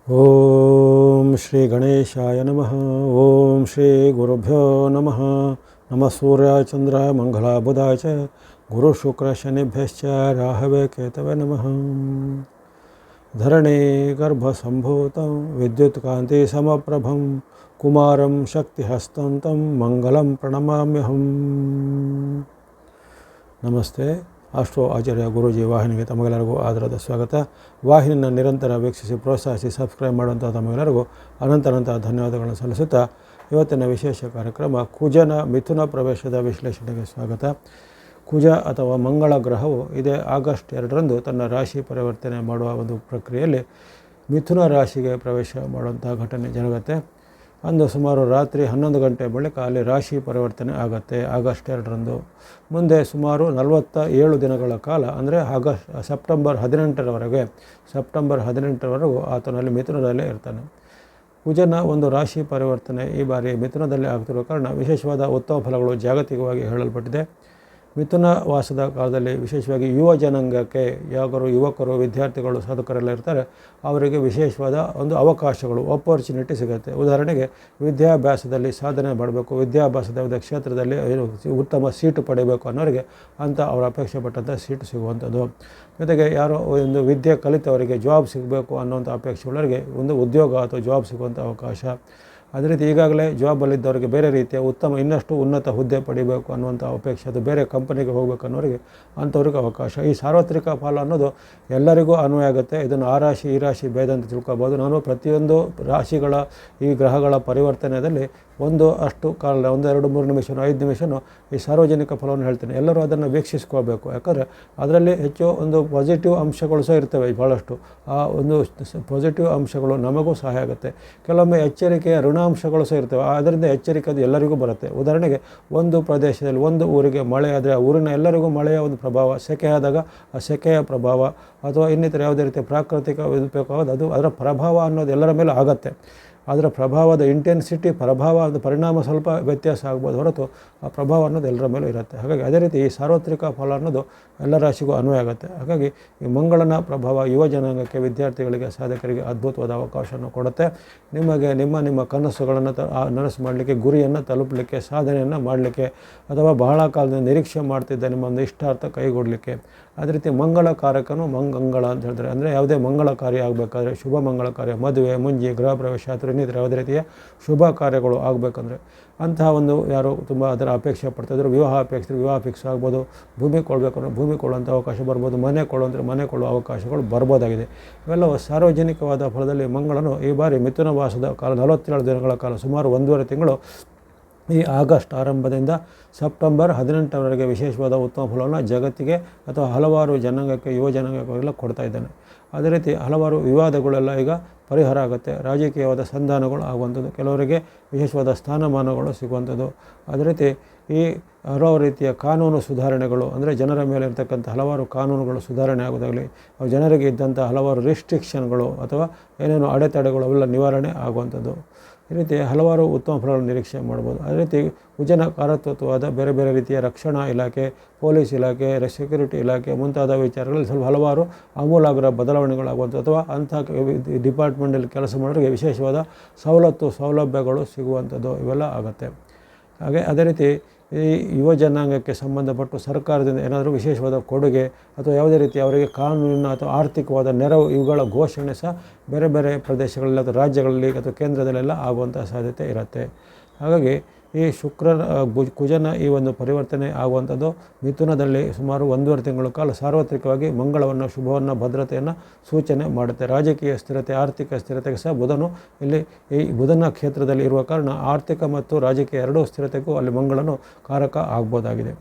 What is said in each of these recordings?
ಓಂ ಶ್ರೀ ಗಣೇಶಾಯ ನಮಃ. ಓಂ ಶ್ರೀ ಗುರುಭ್ಯೋ ನಮಃ. ನಮಃ ಸೂರ್ಯಾಯ ಚಂದ್ರಾಯ ಮಂಗಲಾಯ ಬುಧಾಯ ಚ ಗುರು ಶುಕ್ರ ಶನಿಭ್ಯಶ್ಚ ರಾಹವೇ ಕೇತವೇ ನಮಃ. ಧರಣಿ ಗರ್ಭಸಂಭೂತಂ ವಿದ್ಯುತ್ ಕಾಂತಿ ಸಮಪ್ರಭಂ ಕುಮಾರಂ ಶಕ್ತಿಹಸ್ತಂತಂ ಮಂಗಲಂ ಪ್ರಣಮಾಮ್ಯಹಂ. ನಮಸ್ತೆ. ಅಷ್ಟೋ ಆಚಾರ್ಯ ಗುರೂಜಿ ವಾಹಿನಿಗೆ ತಮಗೆಲ್ಲರಿಗೂ ಆದರದ ಸ್ವಾಗತ. ವಾಹಿನಿಯನ್ನು ನಿರಂತರ ವೀಕ್ಷಿಸಿ ಪ್ರೋತ್ಸಾಹಿಸಿ ಸಬ್ಸ್ಕ್ರೈಬ್ ಮಾಡುವಂಥ ತಮಗೆಲ್ಲರಿಗೂ ಅನಂತ ಧನ್ಯವಾದಗಳನ್ನು ಸಲ್ಲಿಸುತ್ತಾ ಇವತ್ತಿನ ವಿಶೇಷ ಕಾರ್ಯಕ್ರಮ ಕುಜನ ಮಿಥುನ ಪ್ರವೇಶದ ವಿಶ್ಲೇಷಣೆಗೆ ಸ್ವಾಗತ. ಕುಜ ಅಥವಾ ಮಂಗಳ ಗ್ರಹವು ಇದೇ ಆಗಸ್ಟ್ 2ರಂದು ತನ್ನ ರಾಶಿ ಪರಿವರ್ತನೆ ಮಾಡುವ ಒಂದು ಪ್ರಕ್ರಿಯೆಯಲ್ಲಿ ಮಿಥುನ ರಾಶಿಗೆ ಪ್ರವೇಶ ಮಾಡುವಂಥ ಘಟನೆ ಜರುಗುತ್ತೆ. ಅಂದು ಸುಮಾರು ರಾತ್ರಿ 11 ಗಂಟೆ ಬಳಿಕ ಅಲ್ಲಿ ರಾಶಿ ಪರಿವರ್ತನೆ ಆಗುತ್ತೆ ಆಗಸ್ಟ್ 2ರಂದು. ಮುಂದೆ ಸುಮಾರು 47 ದಿನಗಳ ಕಾಲ ಅಂದರೆ ಸೆಪ್ಟೆಂಬರ್ 18ರವರೆಗೂ ಆತನಲ್ಲಿ ಮಿಥುನದಲ್ಲೇ ಇರ್ತಾನೆ. ಕುಜನ ಒಂದು ರಾಶಿ ಪರಿವರ್ತನೆ ಈ ಬಾರಿ ಮಿಥುನದಲ್ಲೇ ಆಗ್ತಿರುವ ಕಾರಣ ವಿಶೇಷವಾದ ಉತ್ತಮ ಫಲಗಳು ಜಾಗತಿಕವಾಗಿ ಹೇಳಲ್ಪಟ್ಟಿದೆ. ಮಿಥುನ ವಾಸದ ಕಾಲದಲ್ಲಿ ವಿಶೇಷವಾಗಿ ಯುವ ಜನಾಂಗಕ್ಕೆ ಯುವಕರು ವಿದ್ಯಾರ್ಥಿಗಳು ಸಾಧಕರೆಲ್ಲ ಇರ್ತಾರೆ, ಅವರಿಗೆ ವಿಶೇಷವಾದ ಒಂದು ಅವಕಾಶಗಳು ಆಪರ್ಚುನಿಟಿ ಸಿಗುತ್ತೆ. ಉದಾಹರಣೆಗೆ ವಿದ್ಯಾಭ್ಯಾಸದಲ್ಲಿ ಸಾಧನೆ ಮಾಡಬೇಕು, ವಿದ್ಯಾಭ್ಯಾಸದ ಕ್ಷೇತ್ರದಲ್ಲಿ ಉತ್ತಮ ಸೀಟು ಪಡೆಯಬೇಕು ಅನ್ನೋರಿಗೆ ಅಂತ ಅವರು ಅಪೇಕ್ಷೆ ಪಟ್ಟಂಥ ಸೀಟು ಸಿಗುವಂಥದ್ದು. ಜೊತೆಗೆ ಯಾರೋ ಒಂದು ವಿದ್ಯೆ ಕಲಿತವರಿಗೆ ಜಾಬ್ ಸಿಗಬೇಕು ಅನ್ನೋಂಥ ಅಪೇಕ್ಷೆಗಳವರಿಗೆ ಒಂದು ಉದ್ಯೋಗ ಅಥವಾ ಜಾಬ್ ಸಿಗುವಂಥ ಅವಕಾಶ. ಅದೇ ರೀತಿ ಈಗಾಗಲೇ ಜಾಬಲ್ಲಿದ್ದವರಿಗೆ ಬೇರೆ ರೀತಿಯ ಇನ್ನಷ್ಟು ಉನ್ನತ ಹುದ್ದೆ ಪಡಿಬೇಕು ಅನ್ನುವಂಥ ಅಪೇಕ್ಷೆ, ಅದು ಬೇರೆ ಕಂಪನಿಗೆ ಹೋಗಬೇಕು ಅನ್ನೋರಿಗೆ ಅಂಥವ್ರಿಗೆ ಅವಕಾಶ. ಈ ಸಾರ್ವತ್ರಿಕ ಫಲ ಅನ್ನೋದು ಎಲ್ಲರಿಗೂ ಅನ್ವಯ ಆಗುತ್ತೆ. ಇದನ್ನು ಆ ರಾಶಿ ಈ ರಾಶಿ ಭೇದ ಅಂತ ತಿಳ್ಕೊಬೋದು. ನಾನು ಪ್ರತಿಯೊಂದು ರಾಶಿಗಳ ಈ ಗ್ರಹಗಳ ಪರಿವರ್ತನೆಯಲ್ಲಿ ಅಷ್ಟು ಕಾಲ 1, 2, 3 ನಿಮಿಷ 5 ನಿಮಿಷನೂ ಈ ಸಾರ್ವಜನಿಕ ಫಲವನ್ನು ಹೇಳ್ತೇನೆ. ಎಲ್ಲರೂ ಅದನ್ನು ವೀಕ್ಷಿಸ್ಕೋಬೇಕು. ಯಾಕಂದರೆ ಅದರಲ್ಲಿ ಹೆಚ್ಚು ಒಂದು ಪಾಸಿಟಿವ್ ಅಂಶಗಳು ಸಹ ಇರ್ತವೆ ಭಾಳಷ್ಟು. ಆ ಒಂದು ಪಾಸಿಟಿವ್ ಅಂಶಗಳು ನಮಗೂ ಸಹಾಯ ಆಗುತ್ತೆ. ಕೆಲವೊಮ್ಮೆ ಎಚ್ಚರಿಕೆಯ ಋಣಾಂಶಗಳು ಸಹ ಇರ್ತವೆ. ಅದರಿಂದ ಎಚ್ಚರಿಕೆ ಅದು ಎಲ್ಲರಿಗೂ ಬರುತ್ತೆ. ಉದಾಹರಣೆಗೆ ಒಂದು ಪ್ರದೇಶದಲ್ಲಿ ಒಂದು ಊರಿಗೆ ಮಳೆ ಆದರೆ ಆ ಊರಿನ ಎಲ್ಲರಿಗೂ ಮಳೆಯ ಒಂದು ಪ್ರಭಾವ, ಸೆಕೆ ಆದಾಗ ಆ ಸೆಕೆಯ ಪ್ರಭಾವ ಅಥವಾ ಇನ್ನಿತರ ಯಾವುದೇ ರೀತಿಯ ಪ್ರಾಕೃತಿಕ ವಿಪೇಕವಾದ ಅದರ ಪ್ರಭಾವ ಅನ್ನೋದು ಎಲ್ಲರ ಮೇಲೆ ಆಗುತ್ತೆ. ಅದರ ಪ್ರಭಾವದ ಇಂಟೆನ್ಸಿಟಿ ಪರಿಣಾಮ ಸ್ವಲ್ಪ ವ್ಯತ್ಯಾಸ ಆಗ್ಬೋದು ಹೊರತು ಆ ಪ್ರಭಾವ ಅನ್ನೋದು ಎಲ್ಲರ ಮೇಲೂ ಇರುತ್ತೆ. ಹಾಗಾಗಿ ಅದೇ ರೀತಿ ಈ ಸಾರ್ವತ್ರಿಕ ಫಲ ಅನ್ನೋದು ಎಲ್ಲ ರಾಶಿಗೂ ಅನ್ವಯ ಆಗುತ್ತೆ. ಹಾಗಾಗಿ ಈ ಮಂಗಳನ ಪ್ರಭಾವ ಯುವ ಜನಾಂಗಕ್ಕೆ, ವಿದ್ಯಾರ್ಥಿಗಳಿಗೆ, ಸಾಧಕರಿಗೆ ಅದ್ಭುತವಾದ ಅವಕಾಶವನ್ನು ಕೊಡುತ್ತೆ. ನಿಮಗೆ ನಿಮ್ಮ ಕನಸುಗಳನ್ನು ನನಸು ಮಾಡಲಿಕ್ಕೆ, ಗುರಿಯನ್ನು ತಲುಪಲಿಕ್ಕೆ, ಸಾಧನೆಯನ್ನು ಮಾಡಲಿಕ್ಕೆ ಅಥವಾ ಬಹಳ ಕಾಲದಿಂದ ನಿರೀಕ್ಷೆ ಮಾಡ್ತಿದ್ದ ನಿಮ್ಮ ಒಂದು ಇಷ್ಟಾರ್ಥ ಕೈಗೂಡಲಿಕ್ಕೆ. ಅದೇ ರೀತಿ ಮಂಗಳ ಕಾರಕನು ಮಂಗಳ ಅಂತ ಹೇಳ್ತಾರೆ. ಅಂದರೆ ಯಾವುದೇ ಮಂಗಳ ಕಾರ್ಯ ಆಗಬೇಕಾದ್ರೆ, ಶುಭ ಮಂಗಳ ಕಾರ್ಯ, ಮದುವೆ, ಮುಂಜಿ, ಗೃಹ ಪ್ರವೇಶ ಅಥವಾ ಇನ್ನಿತರ ಯಾವುದೇ ರೀತಿಯ ಶುಭ ಕಾರ್ಯಗಳು ಆಗಬೇಕಂದ್ರೆ ಅಂತಹ ಒಂದು ಯಾರು ತುಂಬ ಅದರ ಅಪೇಕ್ಷೆ ಪಡ್ತಾಯಿದ್ರು, ವಿವಾಹ ಫಿಕ್ಸ್ ಆಗ್ಬೋದು, ಭೂಮಿ ಕೊಡಬೇಕು ಅಂದರೆ ಭೂಮಿ ಕೊಡುವಂಥ ಅವಕಾಶ ಬರ್ಬೋದು, ಮನೆ ಕೊಡುವಂದರೆ ಮನೆ ಕೊಡುವ ಅವಕಾಶಗಳು ಬರ್ಬೋದಾಗಿದೆ. ಇವೆಲ್ಲವೂ ಸಾರ್ವಜನಿಕವಾದ ಫಲದಲ್ಲಿ ಮಂಗಳನು ಈ ಬಾರಿ ಮಿಥುನ ವಾಸದ ಕಾಲ 47 ದಿನಗಳ ಕಾಲ ಸುಮಾರು 1.5 ತಿಂಗಳು ಈ ಆಗಸ್ಟ್ ಆರಂಭದಿಂದ ಸೆಪ್ಟೆಂಬರ್ 18ರವರೆಗೆ ವಿಶೇಷವಾದ ಉತ್ತಮ ಫಲವನ್ನು ಜಗತ್ತಿಗೆ ಅಥವಾ ಹಲವಾರು ಜನಾಂಗಕ್ಕೆ, ಯುವ ಜನಾಂಗಕ್ಕೆಲ್ಲ ಕೊಡ್ತಾ ಇದ್ದಾನೆ. ಅದೇ ರೀತಿ ಹಲವಾರು ವಿವಾದಗಳೆಲ್ಲ ಈಗ ಪರಿಹಾರ ಆಗುತ್ತೆ. ರಾಜಕೀಯವಾದ ಸಂಧಾನಗಳು ಆಗುವಂಥದ್ದು, ಕೆಲವರಿಗೆ ವಿಶೇಷವಾದ ಸ್ಥಾನಮಾನಗಳು ಸಿಗುವಂಥದ್ದು. ಅದೇ ರೀತಿ ಈ ಹಲವು ರೀತಿಯ ಕಾನೂನು ಸುಧಾರಣೆಗಳು ಅಂದರೆ ಜನರ ಮೇಲೆ ಇರ್ತಕ್ಕಂಥ ಹಲವಾರು ಕಾನೂನುಗಳು ಸುಧಾರಣೆ ಆಗೋದಾಗಲಿ, ಜನರಿಗೆ ಇದ್ದಂಥ ಹಲವಾರು ರಿಸ್ಟ್ರಿಕ್ಷನ್ಗಳು ಅಥವಾ ಏನೇನು ಅಡೆತಡೆಗಳು ಅವೆಲ್ಲ ನಿವಾರಣೆ ಆಗುವಂಥದ್ದು. ಈ ರೀತಿ ಹಲವಾರು ಉತ್ತಮ ಫಲಗಳನ್ನು ನಿರೀಕ್ಷೆ ಮಾಡ್ಬೋದು. ಅದೇ ರೀತಿ ಕುಜನ ಕಾರಕತ್ವವಾದ ಬೇರೆ ಬೇರೆ ರೀತಿಯ ರಕ್ಷಣಾ ಇಲಾಖೆ, ಪೊಲೀಸ್ ಇಲಾಖೆ, ಸೆಕ್ಯೂರಿಟಿ ಇಲಾಖೆ ಮುಂತಾದ ವಿಚಾರಗಳಲ್ಲಿ ಸ್ವಲ್ಪ ಹಲವಾರು ಆಮೂಲಾಗ್ರ ಬದಲಾವಣೆಗಳಾಗುವಂಥದ್ದು ಅಥವಾ ಅಂಥ ಡಿಪಾರ್ಟ್ಮೆಂಟಲ್ಲಿ ಕೆಲಸ ಮಾಡೋರಿಗೆ ವಿಶೇಷವಾದ ಸೌಲಭ್ಯಗಳು ಸಿಗುವಂಥದ್ದು ಇವೆಲ್ಲ ಆಗುತ್ತೆ. ಅದೇ ರೀತಿ ಈ ಯುವ ಜನಾಂಗಕ್ಕೆ ಸಂಬಂಧಪಟ್ಟು ಸರ್ಕಾರದಿಂದ ಏನಾದರೂ ವಿಶೇಷವಾದ ಕೊಡುಗೆ ಅಥವಾ ಯಾವುದೇ ರೀತಿ ಅವರಿಗೆ ಕಾನೂನಿನ ಅಥವಾ ಆರ್ಥಿಕವಾದ ನೆರವು ಇವುಗಳ ಘೋಷಣೆ ಸಹ ಬೇರೆ ಬೇರೆ ಪ್ರದೇಶಗಳಲ್ಲಿ ಅಥವಾ ರಾಜ್ಯಗಳಲ್ಲಿ ಅಥವಾ ಕೇಂದ್ರದಲ್ಲೆಲ್ಲ ಆಗುವಂಥ ಸಾಧ್ಯತೆ ಇರುತ್ತೆ. ಹಾಗಾಗಿ ಈ ಕುಜನ ಈ ಒಂದು ಪರಿವರ್ತನೆ ಆಗುವಂಥದ್ದು ಮಿಥುನದಲ್ಲಿ ಸುಮಾರು 1.5 ತಿಂಗಳ ಕಾಲ ಸಾರ್ವತ್ರಿಕವಾಗಿ ಮಂಗಳವನ್ನು, ಶುಭವನ್ನು, ಭದ್ರತೆಯನ್ನು ಸೂಚನೆ ಮಾಡುತ್ತೆ. ರಾಜಕೀಯ ಸ್ಥಿರತೆ, ಆರ್ಥಿಕ ಸ್ಥಿರತೆಗೆ ಸಹ ಬುಧನು ಇಲ್ಲಿ ಈ ಬುಧನ ಕ್ಷೇತ್ರದಲ್ಲಿ ಇರುವ ಕಾರಣ ಆರ್ಥಿಕ ಮತ್ತು ರಾಜಕೀಯ ಎರಡೂ ಸ್ಥಿರತೆಗೂ ಅಲ್ಲಿ ಮಂಗಳನು ಕಾರಕ ಆಗ್ಬೋದಾಗಿದೆ.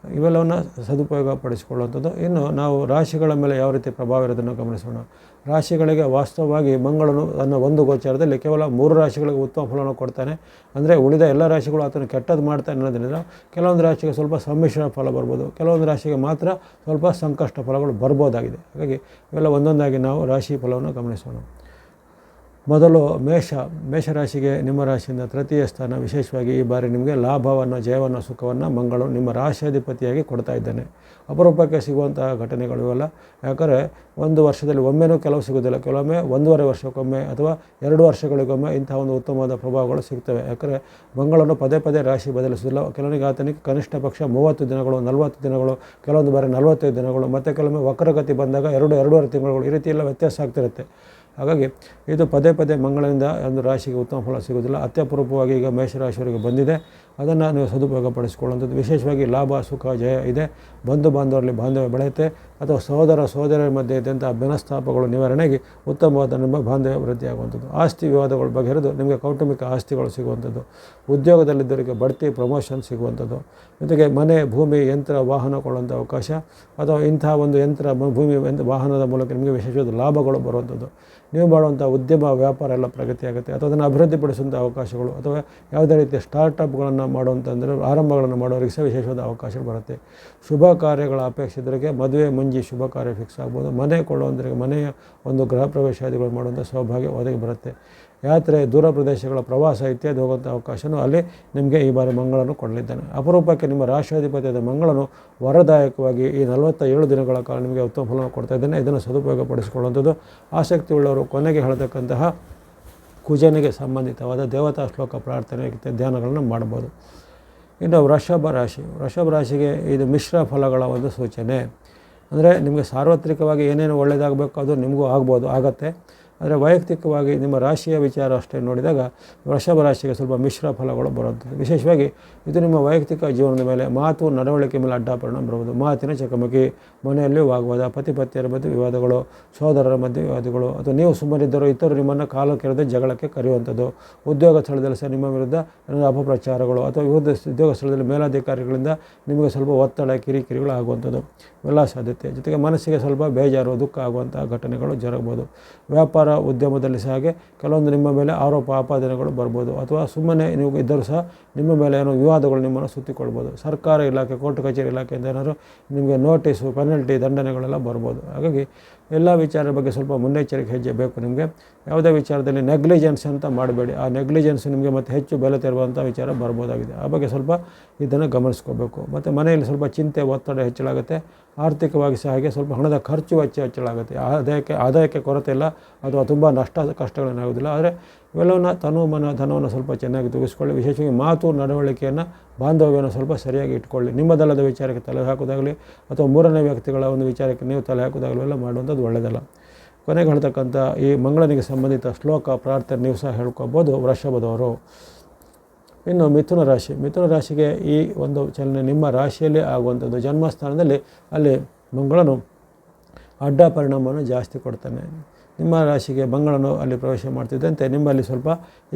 ಇವೆಲ್ಲವನ್ನು ಸದುಪಯೋಗ ಪಡಿಸಿಕೊಳ್ಳುವಂಥದ್ದು. ಇನ್ನು ನಾವು ರಾಶಿಗಳ ಮೇಲೆ ಯಾವ ರೀತಿ ಪ್ರಭಾವ ಇರೋದನ್ನು ಗಮನಿಸೋಣ. ರಾಶಿಗಳಿಗೆ ವಾಸ್ತವವಾಗಿ ಮಂಗಳನು ತನ್ನ ಒಂದು ಗೋಚಾರದಲ್ಲಿ ಕೇವಲ 3 ರಾಶಿಗಳಿಗೆ ಉತ್ತಮ ಫಲವನ್ನು ಕೊಡ್ತಾನೆ. ಅಂದರೆ ಉಳಿದ ಎಲ್ಲ ರಾಶಿಗಳು ಆತನು ಕೆಟ್ಟದ್ದು ಮಾಡ್ತಾನೆ ಅನ್ನೋದ್ರಿಂದ ಕೆಲವೊಂದು ರಾಶಿಗೆ ಸ್ವಲ್ಪ ಸಮ್ಮಿಶ್ರ ಫಲ ಬರ್ಬೋದು, ಕೆಲವೊಂದು ರಾಶಿಗೆ ಮಾತ್ರ ಸ್ವಲ್ಪ ಸಂಕಷ್ಟ ಫಲಗಳು ಬರ್ಬೋದಾಗಿದೆ. ಹಾಗಾಗಿ ಇವೆಲ್ಲ ಒಂದೊಂದಾಗಿ ನಾವು ರಾಶಿ ಫಲವನ್ನು ಗಮನಿಸೋಣ. ಮೊದಲು ಮೇಷರಾಶಿಗೆ ನಿಮ್ಮ ರಾಶಿಯಿಂದ ತೃತೀಯ ಸ್ಥಾನ. ವಿಶೇಷವಾಗಿ ಈ ಬಾರಿ ನಿಮಗೆ ಲಾಭವನ್ನು, ಜಯವನ್ನು, ಸುಖವನ್ನು ಮಂಗಳು ನಿಮ್ಮ ರಾಶಿಯಾಧಿಪತಿಯಾಗಿ ಕೊಡ್ತಾ ಇದ್ದಾನೆ. ಅಪರೂಪಕ್ಕೆ ಸಿಗುವಂತಹ ಘಟನೆಗಳು ಇವೆಲ್ಲ. ಯಾಕಂದರೆ ಒಂದು ವರ್ಷದಲ್ಲಿ ಒಮ್ಮೆನೂ ಕೆಲವು ಸಿಗೋದಿಲ್ಲ, ಕೆಲವೊಮ್ಮೆ 1.5 ವರ್ಷಕ್ಕೊಮ್ಮೆ ಅಥವಾ 2 ವರ್ಷಗಳಿಗೊಮ್ಮೆ ಇಂತಹ ಒಂದು ಉತ್ತಮವಾದ ಪ್ರಭಾವಗಳು ಸಿಗ್ತವೆ. ಯಾಕಂದರೆ ಮಂಗಳನು ಪದೇ ಪದೇ ರಾಶಿ ಬದಲಿಸೋದಿಲ್ಲ. ಕೆಲವನಿಗೆ ಆತನಿಗೆ ಕನಿಷ್ಠ ಪಕ್ಷ 30 ದಿನಗಳು, 40 ದಿನಗಳು, ಕೆಲವೊಂದು ಬಾರಿ 45 ದಿನಗಳು, ಮತ್ತು ಕೆಲವೊಮ್ಮೆ ವಕ್ರಗತಿ ಬಂದಾಗ 2-2.5 ತಿಂಗಳುಗಳು, ಈ ರೀತಿ ಎಲ್ಲ ವ್ಯತ್ಯಾಸ ಆಗ್ತಿರುತ್ತೆ. ಹಾಗಾಗಿ ಇದು ಪದೇ ಪದೇ ಮಂಗಳದಿಂದ ಒಂದು ರಾಶಿಗೆ ಉತ್ತಮ ಫಲ ಸಿಗೋದಿಲ್ಲ. ಅತ್ಯಪೂರ್ವವಾಗಿ ಈಗ ಮೇಷರಾಶಿಯವರಿಗೆ ಬಂದಿದೆ, ಅದನ್ನು ನೀವು ಸದುಪಯೋಗಪಡಿಸ್ಕೊಳ್ಳುವಂಥದ್ದು. ವಿಶೇಷವಾಗಿ ಲಾಭ, ಸುಖ, ಜಯ ಇದೆ. ಬಂಧು ಬಾಂಧವರಲ್ಲಿ ಬಾಂಧವ್ಯ ಬೆಳೆಯುತ್ತೆ, ಅಥವಾ ಸಹೋದರರ ಮಧ್ಯೆ ಇದ್ದಂಥ ಭಿನ್ನಸ್ತಾಪಗಳು ನಿವಾರಣೆಗೆ ಉತ್ತಮವಾದ ನಿಮ್ಮ ಬಾಂಧವ್ಯ ವೃದ್ಧಿಯಾಗುವಂಥದ್ದು. ಆಸ್ತಿ ವಿವಾದಗಳು ಬಗೆಹರಿದು ನಿಮಗೆ ಕೌಟುಂಬಿಕ ಆಸ್ತಿಗಳು ಸಿಗುವಂಥದ್ದು. ಉದ್ಯೋಗದಲ್ಲಿದ್ದವರಿಗೆ ಬಡ್ತಿ, ಪ್ರಮೋಷನ್ ಸಿಗುವಂಥದ್ದು. ಜೊತೆಗೆ ಮನೆ, ಭೂಮಿ, ಯಂತ್ರ, ವಾಹನ ಕೊಳ್ಳುವಂಥ ಅವಕಾಶ, ಅಥವಾ ಇಂಥ ಒಂದು ಯಂತ್ರ, ಭೂಮಿ, ವಾಹನದ ಮೂಲಕ ನಿಮಗೆ ವಿಶೇಷವಾದ ಲಾಭಗಳು ಬರುವಂಥದ್ದು. ನೀವು ಮಾಡುವಂಥ ಉದ್ಯಮ, ವ್ಯಾಪಾರ ಎಲ್ಲ ಪ್ರಗತಿಯಾಗುತ್ತೆ, ಅಥವಾ ಅದನ್ನು ಅಭಿವೃದ್ಧಿಪಡಿಸುವಂಥ ಅವಕಾಶಗಳು, ಅಥವಾ ಯಾವುದೇ ರೀತಿಯ ಸ್ಟಾರ್ಟಪ್ಗಳನ್ನು ಮಾಡುವಂಥಂದರೆ ಆರಂಭಗಳನ್ನು ಮಾಡೋರಿಗೆ ಸಹ ವಿಶೇಷವಾದ ಅವಕಾಶ ಬರುತ್ತೆ. ಶುಭ ಕಾರ್ಯಗಳ ಅಪೇಕ್ಷಿತರಿಗೆ ಮದುವೆ, ಮುಂಜಿ ಶುಭ ಕಾರ್ಯ ಫಿಕ್ಸ್ ಆಗ್ಬೋದು. ಮನೆ ಕೊಳ್ಳುವಂಥರಿಗೆ ಮನೆಯ ಒಂದು ಗೃಹ ಪ್ರವೇಶಾದಿಗಳು ಮಾಡುವಂಥ ಸೌಭಾಗ್ಯ ಒದಗಿ ಬರುತ್ತೆ. ಯಾತ್ರೆ, ದೂರ ಪ್ರದೇಶಗಳ ಪ್ರವಾಸ ಇತ್ಯಾದಿ ಹೋಗುವಂಥ ಅವಕಾಶವೂ ಅಲ್ಲಿ ನಿಮಗೆ ಈ ಬಾರಿ ಮಂಗಳನು ಕೊಡಲಿದ್ದಾನೆ. ಅಪರೂಪಕ್ಕೆ ನಿಮ್ಮ ರಾಶಿಯಾಧಿಪತಿಯಾದ ಮಂಗಳನು ವರದಾಯಕವಾಗಿ ಈ 47 ದಿನಗಳ ಕಾಲ ನಿಮಗೆ ಉತ್ತಮ ಫಲವನ್ನು ಕೊಡ್ತಾ ಇದ್ದಾನೆ. ಇದನ್ನು ಸದುಪಯೋಗಪಡಿಸಿಕೊಳ್ಳುವಂಥದ್ದು. ಆಸಕ್ತಿ ಉಳ್ಳವರು ಕೊನೆಗೆ ಹೇಳತಕ್ಕಂತಹ ಕುಜನಿಗೆ ಸಂಬಂಧಿತವಾದ ದೇವತಾ ಶ್ಲೋಕ ಪ್ರಾರ್ಥನೆ ಧ್ಯಾನಗಳನ್ನು ಮಾಡ್ಬೋದು. ಇನ್ನು ವೃಷಭ ರಾಶಿಗೆ ಇದು ಮಿಶ್ರ ಫಲಗಳ ಒಂದು ಸೂಚನೆ. ಅಂದರೆ ನಿಮಗೆ ಸಾರ್ವತ್ರಿಕವಾಗಿ ಏನೇನು ಒಳ್ಳೆಯದಾಗಬೇಕು ಅದು ನಿಮಗೂ ಆಗತ್ತೆ. ಆದರೆ ವೈಯಕ್ತಿಕವಾಗಿ ನಿಮ್ಮ ರಾಶಿಯ ವಿಚಾರ ಅಷ್ಟೇ ನೋಡಿದಾಗ ವೃಷಭ ರಾಶಿಗೆ ಸ್ವಲ್ಪ ಮಿಶ್ರ ಫಲಗಳು ಬರುವಂಥದ್ದು. ವಿಶೇಷವಾಗಿ ಇದು ನಿಮ್ಮ ವೈಯಕ್ತಿಕ ಜೀವನದ ಮೇಲೆ, ಮಾತು, ನಡವಳಿಕೆ ಮೇಲೆ ಅಡ್ಡ ಪರಿಣಾಮ ಬರುವುದು. ಮಾತಿನ ಚಕಮಕಿ, ಮನೆಯಲ್ಲಿ ವಾಗ್ವಾದ, ಪತಿ-ಪತ್ನಿಯರ ಮಧ್ಯೆ ವಿವಾದಗಳು, ಸಹೋದರರ ಮಧ್ಯೆ ವಿವಾದಗಳು, ಅಥವಾ ನೀವು ಸುಮ್ಮನಿದ್ದರೂ ಇತರರು ನಿಮ್ಮನ್ನು ಕಾಲು ಕೆರೆದು ಜಗಳಕ್ಕೆ ಕರೆಯುವಂಥದ್ದು. ಉದ್ಯೋಗ ಸ್ಥಳದಲ್ಲಿ ಸಹ ನಿಮ್ಮ ವಿರುದ್ಧ ಅಪಪ್ರಚಾರಗಳು, ಅಥವಾ ಉದ್ಯೋಗ ಸ್ಥಳದಲ್ಲಿ ಮೇಲಾಧಿಕಾರಿಗಳಿಂದ ನಿಮಗೆ ಸ್ವಲ್ಪ ಒತ್ತಡ, ಕಿರಿಕಿರಿಗಳು ಆಗುವಂಥದ್ದು ಎಲ್ಲ ಸಾಧ್ಯತೆ. ಜೊತೆಗೆ ಮನಸ್ಸಿಗೆ ಸ್ವಲ್ಪ ಬೇಜಾರು, ದುಃಖ ಆಗುವಂಥ ಘಟನೆಗಳು ಜರಗಬಹುದು. ವ್ಯಾಪಾರ, ಉದ್ಯಮದಲ್ಲಿ ಸಹ ಹಾಗೆ ಕೆಲವೊಂದು ನಿಮ್ಮ ಮೇಲೆ ಆರೋಪ, ಆಪಾದನೆಗಳು ಬರ್ಬೋದು, ಅಥವಾ ಸುಮ್ಮನೆ ನೀವು ಇದ್ದರೂ ಸಹ ನಿಮ್ಮ ಮೇಲೆ ಏನೋ ವಿವಾದಗಳು ನಿಮ್ಮನ್ನು ಸುತ್ತಿಕೊಳ್ಬೋದು. ಸರ್ಕಾರ ಇಲಾಖೆ, ಕೋರ್ಟ್ ಕಚೇರಿ ಇಲಾಖೆಯಿಂದ ಏನಾದರೂ ನಿಮಗೆ ನೋಟಿಸು, ಪೆನಲ್ಟಿ, ದಂಡನೆಗಳೆಲ್ಲ ಬರ್ಬೋದು. ಹಾಗಾಗಿ ಎಲ್ಲ ವಿಚಾರದ ಬಗ್ಗೆ ಸ್ವಲ್ಪ ಮುನ್ನೆಚ್ಚರಿಕೆ ಹೆಜ್ಜೆ ಬೇಕು ನಿಮಗೆ. ಯಾವುದೇ ವಿಚಾರದಲ್ಲಿ ನೆಗ್ಲಿಜೆನ್ಸ್ ಅಂತ ಮಾಡಬೇಡಿ. ಆ ನೆಗ್ಲಿಜೆನ್ಸ್ ನಿಮಗೆ ಮತ್ತೆ ಹೆಚ್ಚು ಬೆಲೆ ತೆರುವಂಥ ವಿಚಾರ ಬರ್ಬೋದಾಗಿದೆ. ಆ ಬಗ್ಗೆ ಸ್ವಲ್ಪ ಇದನ್ನು ಗಮನಿಸ್ಕೋಬೇಕು. ಮತ್ತು ಮನೆಯಲ್ಲಿ ಸ್ವಲ್ಪ ಚಿಂತೆ, ಒತ್ತಡ ಹೆಚ್ಚಳಾಗುತ್ತೆ. ಆರ್ಥಿಕವಾಗಿ ಸಹ ಹಾಗೆ ಸ್ವಲ್ಪ ಹಣದ ಖರ್ಚು ವೆಚ್ಚ ಹೆಚ್ಚಳಾಗುತ್ತೆ. ಆದಾಯಕ್ಕೆ ಕೊರತೆ ಇಲ್ಲ, ಅಥವಾ ತುಂಬ ಕಷ್ಟಗಳೇನಾಗೋದಿಲ್ಲ. ಆದರೆ ಇವೆಲ್ಲವನ್ನು ಮನ, ಧನವನ್ನು ಸ್ವಲ್ಪ ಚೆನ್ನಾಗಿ ತೂಗಿಸ್ಕೊಳ್ಳಿ. ವಿಶೇಷವಾಗಿ ಮಾತು, ನಡವಳಿಕೆಯನ್ನು, ಬಾಂಧವ್ಯವನ್ನು ಸ್ವಲ್ಪ ಸರಿಯಾಗಿ ಇಟ್ಕೊಳ್ಳಿ. ನಿಮ್ಮದಲ್ಲದ ವಿಚಾರಕ್ಕೆ ತಲೆ ಹಾಕೋದಾಗಲಿ, ಅಥವಾ ಮೂರನೇ ವ್ಯಕ್ತಿಗಳ ಒಂದು ವಿಚಾರಕ್ಕೆ ನೀವು ತಲೆ ಹಾಕೋದಾಗಲಿ ಎಲ್ಲ ಮಾಡುವಂಥದ್ದು ಒಳ್ಳೆಯದಲ್ಲ. ಕೊನೆಗೆ ಹೇಳ್ತಕ್ಕಂಥ ಈ ಮಂಗಳನಿಗೆ ಸಂಬಂಧಿತ ಶ್ಲೋಕ ಪ್ರಾರ್ಥನೆ ನೀವು ಸಹ ಹೇಳ್ಕೊಬೋದು ವೃಷಭದವರು. ಇನ್ನು ಮಿಥುನ ರಾಶಿಗೆ ಈ ಒಂದು ಚಲನೆ ನಿಮ್ಮ ರಾಶಿಯಲ್ಲಿ ಆಗುವಂಥದ್ದು. ಜನ್ಮಸ್ಥಾನದಲ್ಲಿ ಅಲ್ಲಿ ಮಂಗಳನು ಅಡ್ಡ ಪರಿಣಾಮವನ್ನು ಜಾಸ್ತಿ ಕೊಡ್ತಾನೆ. ನಿಮ್ಮ ರಾಶಿಗೆ ಮಂಗಳನು ಅಲ್ಲಿ ಪ್ರವೇಶ ಮಾಡ್ತಿದ್ದಂತೆ ನಿಮ್ಮಲ್ಲಿ ಸ್ವಲ್ಪ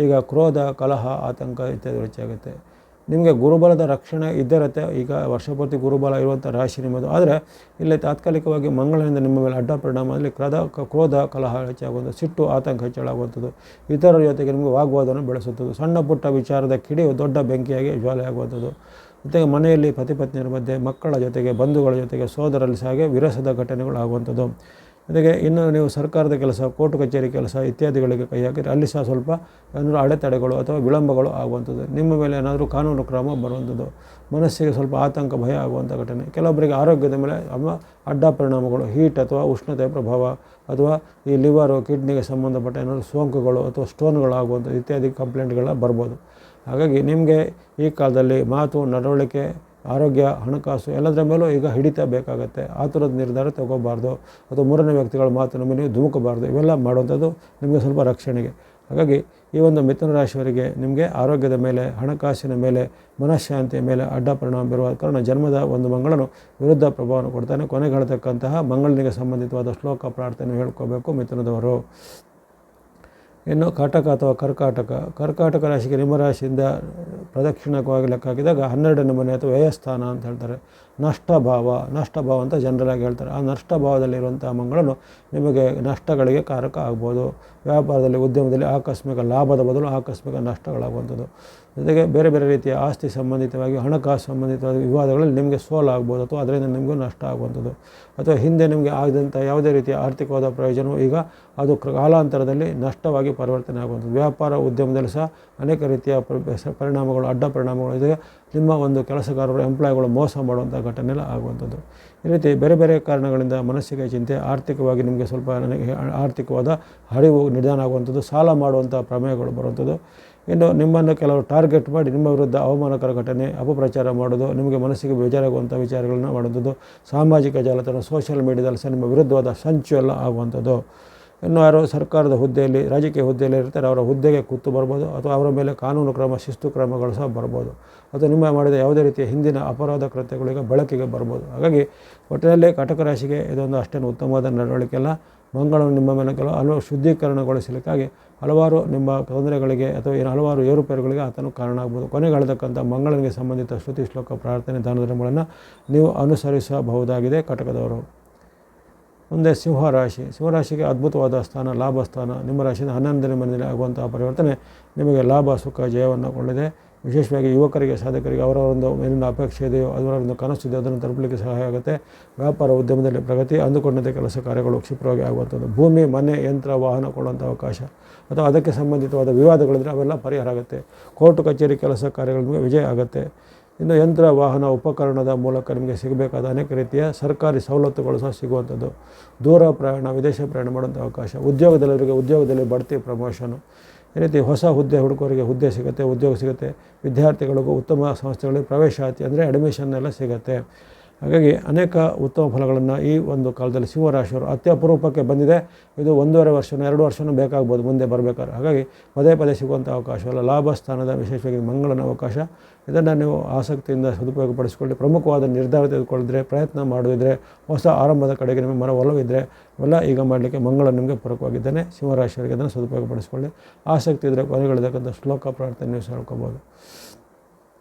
ಈಗ ಕ್ರೋಧ, ಕಲಹ, ಆತಂಕ ಇತ್ಯಾದಿ ಹೆಚ್ಚಾಗುತ್ತೆ. ನಿಮಗೆ ಗುರುಬಲದ ರಕ್ಷಣೆ ಇದ್ದಿರುತ್ತೆ. ಈಗ ವರ್ಷಪೂರ್ತಿ ಗುರುಬಲ ಇರುವಂಥ ರಾಶಿ ನಿಮ್ಮದು. ಆದರೆ ಇಲ್ಲಿ ತಾತ್ಕಾಲಿಕವಾಗಿ ಮಂಗಳನಿಂದ ನಿಮ್ಮ ಮೇಲೆ ಅಡ್ಡ ಪರಿಣಾಮದಲ್ಲಿ ಕ್ರೋಧ, ಕಲಹ ಹೆಚ್ಚಾಗುವಂಥದ್ದು, ಸಿಟ್ಟು, ಆತಂಕ ಹೆಚ್ಚಳಾಗುವಂಥದ್ದು, ಇತರರ ಜೊತೆಗೆ ನಿಮಗೆ ವಾಗ್ವಾದವನ್ನು ಬೆಳೆಸುತ್ತದೆ. ಸಣ್ಣ ಪುಟ್ಟ ವಿಚಾರದ ಕಿಡಿಯು ದೊಡ್ಡ ಬೆಂಕಿಯಾಗಿ ಜ್ವಾಲೆ ಆಗುವಂಥದ್ದು. ಜೊತೆಗೆ ಮನೆಯಲ್ಲಿ ಪತಿ-ಪತ್ನಿಯರ ಮಧ್ಯೆ, ಮಕ್ಕಳ ಜೊತೆಗೆ, ಬಂಧುಗಳ ಜೊತೆಗೆ, ಸೋದರಲ್ಲಿ ಸಹ ವಿರಸದ ಘಟನೆಗಳು ಆಗುವಂಥದ್ದು. ಜೊತೆಗೆ ಇನ್ನು ನೀವು ಸರ್ಕಾರದ ಕೆಲಸ, ಕೋರ್ಟ್ ಕಚೇರಿ ಕೆಲಸ ಇತ್ಯಾದಿಗಳಿಗೆ ಕೈ ಹಾಕಿದರೆ ಅಲ್ಲಿ ಸಹ ಸ್ವಲ್ಪ ಏನಾದರೂ ಅಡೆತಡೆಗಳು ಅಥವಾ ವಿಳಂಬಗಳು ಆಗುವಂಥದ್ದು. ನಿಮ್ಮ ಮೇಲೆ ಏನಾದರೂ ಕಾನೂನು ಕ್ರಮ ಬರುವಂಥದ್ದು. ಮನಸ್ಸಿಗೆ ಸ್ವಲ್ಪ ಆತಂಕ, ಭಯ ಆಗುವಂಥ ಘಟನೆ. ಕೆಲವೊಬ್ಬರಿಗೆ ಆರೋಗ್ಯದ ಮೇಲೆ ಅಡ್ಡ ಪರಿಣಾಮಗಳು, ಹೀಟ್ ಅಥವಾ ಉಷ್ಣತೆಯ ಪ್ರಭಾವ, ಅಥವಾ ಈ ಲಿವರು, ಕಿಡ್ನಿಗೆ ಸಂಬಂಧಪಟ್ಟ ಏನಾದರೂ ಸೋಂಕುಗಳು ಅಥವಾ ಸ್ಟೋನ್ಗಳಾಗುವಂಥದ್ದು ಇತ್ಯಾದಿ ಕಂಪ್ಲೇಂಟ್ಗಳ ಬರ್ಬೋದು. ಹಾಗಾಗಿ ನಿಮಗೆ ಈ ಕಾಲದಲ್ಲಿ ಮಾತು, ನಡವಳಿಕೆ, ಆರೋಗ್ಯ, ಹಣಕಾಸು ಎಲ್ಲದರ ಮೇಲೂ ಈಗ ಹಿಡಿತ ಬೇಕಾಗುತ್ತೆ. ಆತುರದ ನಿರ್ಧಾರ ತಗೋಬಾರ್ದು, ಅಥವಾ ಮೂರನೇ ವ್ಯಕ್ತಿಗಳ ಮಾತು ನಮಗೆ ನೀವು ಧುಮುಕಬಾರ್ದು. ಇವೆಲ್ಲ ಮಾಡುವಂಥದ್ದು ನಿಮಗೆ ಸ್ವಲ್ಪ ರಕ್ಷಣೆಗೆ. ಹಾಗಾಗಿ ಈ ಒಂದು ಮಿಥುನ ರಾಶಿಯವರಿಗೆ ನಿಮಗೆ ಆರೋಗ್ಯದ ಮೇಲೆ, ಹಣಕಾಸಿನ ಮೇಲೆ, ಮನಃಶಾಂತಿಯ ಮೇಲೆ ಅಡ್ಡ ಪರಿಣಾಮ ಬೀರುವ ಕಾರಣ ಜನ್ಮದ ಒಂದು ಮಂಗಳನು ವಿರುದ್ಧ ಪ್ರಭಾವವನ್ನು ಕೊಡ್ತಾನೆ. ಕೊನೆಗೆ ಹೇಳ್ತಕ್ಕಂತಹ ಮಂಗಳನಿಗೆ ಸಂಬಂಧಿತವಾದ ಶ್ಲೋಕ ಪ್ರಾರ್ಥನೆ ಹೇಳ್ಕೋಬೇಕು ಮಿಥುನದವರು. ಇನ್ನು ಕಟಕ ಅಥವಾ ಕರ್ಕಾಟಕ ರಾಶಿಗೆ ನಿಮ್ಮ ರಾಶಿಯಿಂದ ಪ್ರದಕ್ಷಿಣಕವಾಗಿ ಲೆಕ್ಕ ಹಾಕಿದಾಗ 12ನೇ ಮನೆ ಅಥವಾ ವ್ಯಯಸ್ಥಾನ ಅಂತ ಹೇಳ್ತಾರೆ. ನಷ್ಟಭಾವ ಅಂತ ಜನರಲಾಗಿ ಹೇಳ್ತಾರೆ. ಆ ನಷ್ಟಭಾವದಲ್ಲಿರುವಂಥ ಮಂಗಳನು ನಿಮಗೆ ನಷ್ಟಗಳಿಗೆ ಕಾರಕ ಆಗ್ಬೋದು. ವ್ಯಾಪಾರದಲ್ಲಿ, ಉದ್ಯಮದಲ್ಲಿ ಆಕಸ್ಮಿಕ ಲಾಭದ ಬದಲು ಆಕಸ್ಮಿಕ ನಷ್ಟಗಳಾಗುವಂಥದ್ದು. ಜೊತೆಗೆ ಬೇರೆ ಬೇರೆ ರೀತಿಯ ಆಸ್ತಿ ಸಂಬಂಧಿತವಾಗಿ ಹಣಕಾಸು ಸಂಬಂಧಿತವಾದ ವಿವಾದಗಳಲ್ಲಿ ನಿಮಗೆ ಸೋಲಾಗ್ಬೋದು ಅಥವಾ ಅದರಿಂದ ನಿಮಗೂ ನಷ್ಟ ಆಗುವಂಥದ್ದು, ಅಥವಾ ಹಿಂದೆ ನಿಮಗೆ ಆಗದಂಥ ಯಾವುದೇ ರೀತಿಯ ಆರ್ಥಿಕವಾದ ಪ್ರಯೋಜನವು ಈಗ ಅದು ಕಾಲಾಂತರದಲ್ಲಿ ನಷ್ಟವಾಗಿ ಪರಿವರ್ತನೆ ಆಗುವಂಥದ್ದು. ವ್ಯಾಪಾರ ಉದ್ಯಮದಲ್ಲಿ ಸಹ ಅನೇಕ ರೀತಿಯ ಪರಿಣಾಮಗಳು, ಅಡ್ಡ ಪರಿಣಾಮಗಳು ಇದೆ. ನಿಮ್ಮ ಒಂದು ಕೆಲಸಗಾರರು, ಎಂಪ್ಲಾಯ್ಗಳು ಮೋಸ ಮಾಡುವಂಥ ಘಟನೆ ಎಲ್ಲ ಆಗುವಂಥದ್ದು. ಈ ರೀತಿ ಬೇರೆ ಬೇರೆ ಕಾರಣಗಳಿಂದ ಮನಸ್ಸಿಗೆ ಚಿಂತೆ, ಆರ್ಥಿಕವಾಗಿ ನಿಮಗೆ ಸ್ವಲ್ಪ ಆರ್ಥಿಕವಾದ ಹರಿವು ನಿಧಾನ ಆಗುವಂಥದ್ದು, ಸಾಲ ಮಾಡುವಂಥ ಪ್ರಮೇಯಗಳು ಬರುವಂಥದ್ದು. ಇನ್ನು ನಿಮ್ಮನ್ನು ಕೆಲವರು ಟಾರ್ಗೆಟ್ ಮಾಡಿ ನಿಮ್ಮ ವಿರುದ್ಧ ಅವಮಾನಕರ ಘಟನೆ, ಅಪಪ್ರಚಾರ ಮಾಡೋದು, ನಿಮಗೆ ಮನಸ್ಸಿಗೆ ಬೇಜಾರಾಗುವಂಥ ವಿಚಾರಗಳನ್ನ ಮಾಡುವಂಥದ್ದು, ಸಾಮಾಜಿಕ ಜಾಲತಾಣ ಸೋಷಿಯಲ್ ಮೀಡಿಯಾದಲ್ಲಿ ಸಹ ನಿಮ್ಮ ವಿರುದ್ಧವಾದ ಸಂಚು ಎಲ್ಲ ಆಗುವಂಥದ್ದು. ಇನ್ನು ಯಾರು ಸರ್ಕಾರದ ಹುದ್ದೆಯಲ್ಲಿ, ರಾಜಕೀಯ ಹುದ್ದೆಯಲ್ಲಿ ಇರ್ತಾರೆ, ಅವರ ಹುದ್ದೆಗೆ ಕುತ್ತು ಬರ್ಬೋದು, ಅಥವಾ ಅವರ ಮೇಲೆ ಕಾನೂನು ಕ್ರಮ, ಶಿಸ್ತು ಕ್ರಮಗಳು ಸಹ ಬರ್ಬೋದು, ಅಥವಾ ನಿಮ್ಮ ಮಾಡಿದ ಯಾವುದೇ ರೀತಿಯ ಹಿಂದಿನ ಅಪರಾಧ ಕೃತ್ಯಗಳಿಗೆ ಬೆಳಕಿಗೆ ಬರ್ಬೋದು. ಹಾಗಾಗಿ ಒಟ್ಟಿನಲ್ಲಿ ಕಟಕ ರಾಶಿಗೆ ಇದೊಂದು ಅಷ್ಟೇನು ಉತ್ತಮವಾದ ನಡವಳಿಕೆ ಅಲ್ಲ. ಮಂಗಳನು ನಿಮ್ಮ ಮೇಲೆ ಹಲವು ಶುದ್ಧೀಕರಣಗೊಳಿಸಲಿಕ್ಕಾಗಿ ಹಲವಾರು ನಿಮ್ಮ ತೊಂದರೆಗಳಿಗೆ ಅಥವಾ ಹಲವಾರು ಏರುಪೇರುಗಳಿಗೆ ಆತನು ಕಾರಣ ಆಗ್ಬೋದು. ಕೊನೆಗೆ ಹೇಳ್ತಕ್ಕಂಥ ಮಂಗಳನಿಗೆ ಸಂಬಂಧಿತ ಶ್ರುತಿ ಶ್ಲೋಕ ಪ್ರಾರ್ಥನೆ ದಾನ ಧರ್ಮಗಳನ್ನು ನೀವು ಅನುಸರಿಸಬಹುದಾಗಿದೆ ಕಟಕದವರು. ಮುಂದೆ ಸಿಂಹರಾಶಿ. ಸಿಂಹರಾಶಿಗೆ ಅದ್ಭುತವಾದ ಸ್ಥಾನ, ಲಾಭ ಸ್ಥಾನ. ನಿಮ್ಮ ರಾಶಿಯಿಂದ 11ನೇ ಮನೆಯಲ್ಲಿ ಆಗುವಂತಹ ಪರಿವರ್ತನೆ ನಿಮಗೆ ಲಾಭ, ಸುಖ, ಜಯವನ್ನು ಕೊಳ್ಳಿದೆ. ವಿಶೇಷವಾಗಿ ಯುವಕರಿಗೆ, ಸಾಧಕರಿಗೆ ಅವರವರೊಂದು ಮೇಲಿನ ಅಪೇಕ್ಷೆ ಇದೆಯೋ, ಅದರೊಂದು ಕನಸಿದೆ, ಅದನ್ನು ತಲುಪಲಿಕ್ಕೆ ಸಹಾಯ ಆಗುತ್ತೆ. ವ್ಯಾಪಾರ ಉದ್ಯಮದಲ್ಲಿ ಪ್ರಗತಿ, ಅಂದುಕೊಂಡಂತೆ ಕೆಲಸ ಕಾರ್ಯಗಳು ಕ್ಷಿಪ್ರವಾಗಿ ಆಗುವಂಥದ್ದು. ಭೂಮಿ, ಮನೆ, ಯಂತ್ರ, ವಾಹನ ಕೊಳ್ಳುವಂಥ ಅವಕಾಶ ಅಥವಾ ಅದಕ್ಕೆ ಸಂಬಂಧಿತವಾದ ವಿವಾದಗಳಿದ್ದರೆ ಅವೆಲ್ಲ ಪರಿಹಾರ ಆಗುತ್ತೆ. ಕೋರ್ಟು ಕಚೇರಿ ಕೆಲಸ ಕಾರ್ಯಗಳಿಗೆ ವಿಜಯ ಆಗುತ್ತೆ. ಇನ್ನು ಯಂತ್ರ, ವಾಹನ, ಉಪಕರಣದ ಮೂಲಕ ನಿಮಗೆ ಸಿಗಬೇಕಾದ ಅನೇಕ ರೀತಿಯ ಸರ್ಕಾರಿ ಸವಲತ್ತುಗಳು ಸಹ ಸಿಗುವಂಥದ್ದು. ದೂರ ಪ್ರಯಾಣ, ವಿದೇಶ ಪ್ರಯಾಣ ಮಾಡುವಂಥ ಅವಕಾಶ. ಉದ್ಯೋಗದಲ್ಲವರಿಗೆ ಉದ್ಯೋಗದಲ್ಲಿ ಬಡ್ತಿ, ಪ್ರಮೋಷನು. ಈ ರೀತಿ ಹೊಸ ಹುದ್ದೆ ಹುಡುಕೋರಿಗೆ ಹುದ್ದೆ ಸಿಗುತ್ತೆ, ಉದ್ಯೋಗ ಸಿಗುತ್ತೆ. ವಿದ್ಯಾರ್ಥಿಗಳಿಗೂ ಉತ್ತಮ ಸಂಸ್ಥೆಗಳಿಗೆ ಪ್ರವೇಶಾತಿ ಅಂದರೆ ಅಡ್ಮಿಷನ್ ಎಲ್ಲ ಸಿಗುತ್ತೆ. ಹಾಗಾಗಿ ಅನೇಕ ಉತ್ತಮ ಫಲಗಳನ್ನು ಈ ಒಂದು ಕಾಲದಲ್ಲಿ ಸಿಂಹರಾಶಿಯವರು ಅತ್ಯಪರೂಪಕ್ಕೆ ಬಂದಿದೆ. ಇದು 1.5 ವರ್ಷನೋ 2 ವರ್ಷನೂ ಬೇಕಾಗ್ಬೋದು ಮುಂದೆ ಬರಬೇಕಾದ್ರೆ. ಹಾಗಾಗಿ ಪದೇ ಪದೇ ಸಿಗುವಂಥ ಅವಕಾಶವಲ್ಲ. ಲಾಭ ಸ್ಥಾನದ ವಿಶೇಷವಾಗಿ ಮಂಗಳನ ಅವಕಾಶ. ಇದನ್ನು ನೀವು ಆಸಕ್ತಿಯಿಂದ ಸದುಪಯೋಗಪಡಿಸಿಕೊಳ್ಳಿ. ಪ್ರಮುಖವಾದ ನಿರ್ಧಾರ ತೆಗೆದುಕೊಳ್ಳಿದ್ರೆ, ಪ್ರಯತ್ನ ಮಾಡೋದಿದ್ರೆ, ಹೊಸ ಆರಂಭದ ಕಡೆಗೆ ನಿಮಗೆ ಒಲವಿದ್ದರೆ ಅವೆಲ್ಲ ಈಗ ಮಾಡಲಿಕ್ಕೆ ಮಂಗಳ ನಿಮಗೆ ಪೂರಕವಾಗಿದ್ದಾನೆ. ಸಿಂಹರಾಶಿಯವರಿಗೆ ಅದನ್ನು ಸದುಪಯೋಗಪಡಿಸಿಕೊಳ್ಳಿ. ಆಸಕ್ತಿ ಇದ್ದರೆ ಕೊನೆಗಳಿರ್ತಕ್ಕಂಥ ಶ್ಲೋಕ ಪ್ರಾರ್ಥನೆ ನೀವು ಹೇಳ್ಕೊಬೋದು.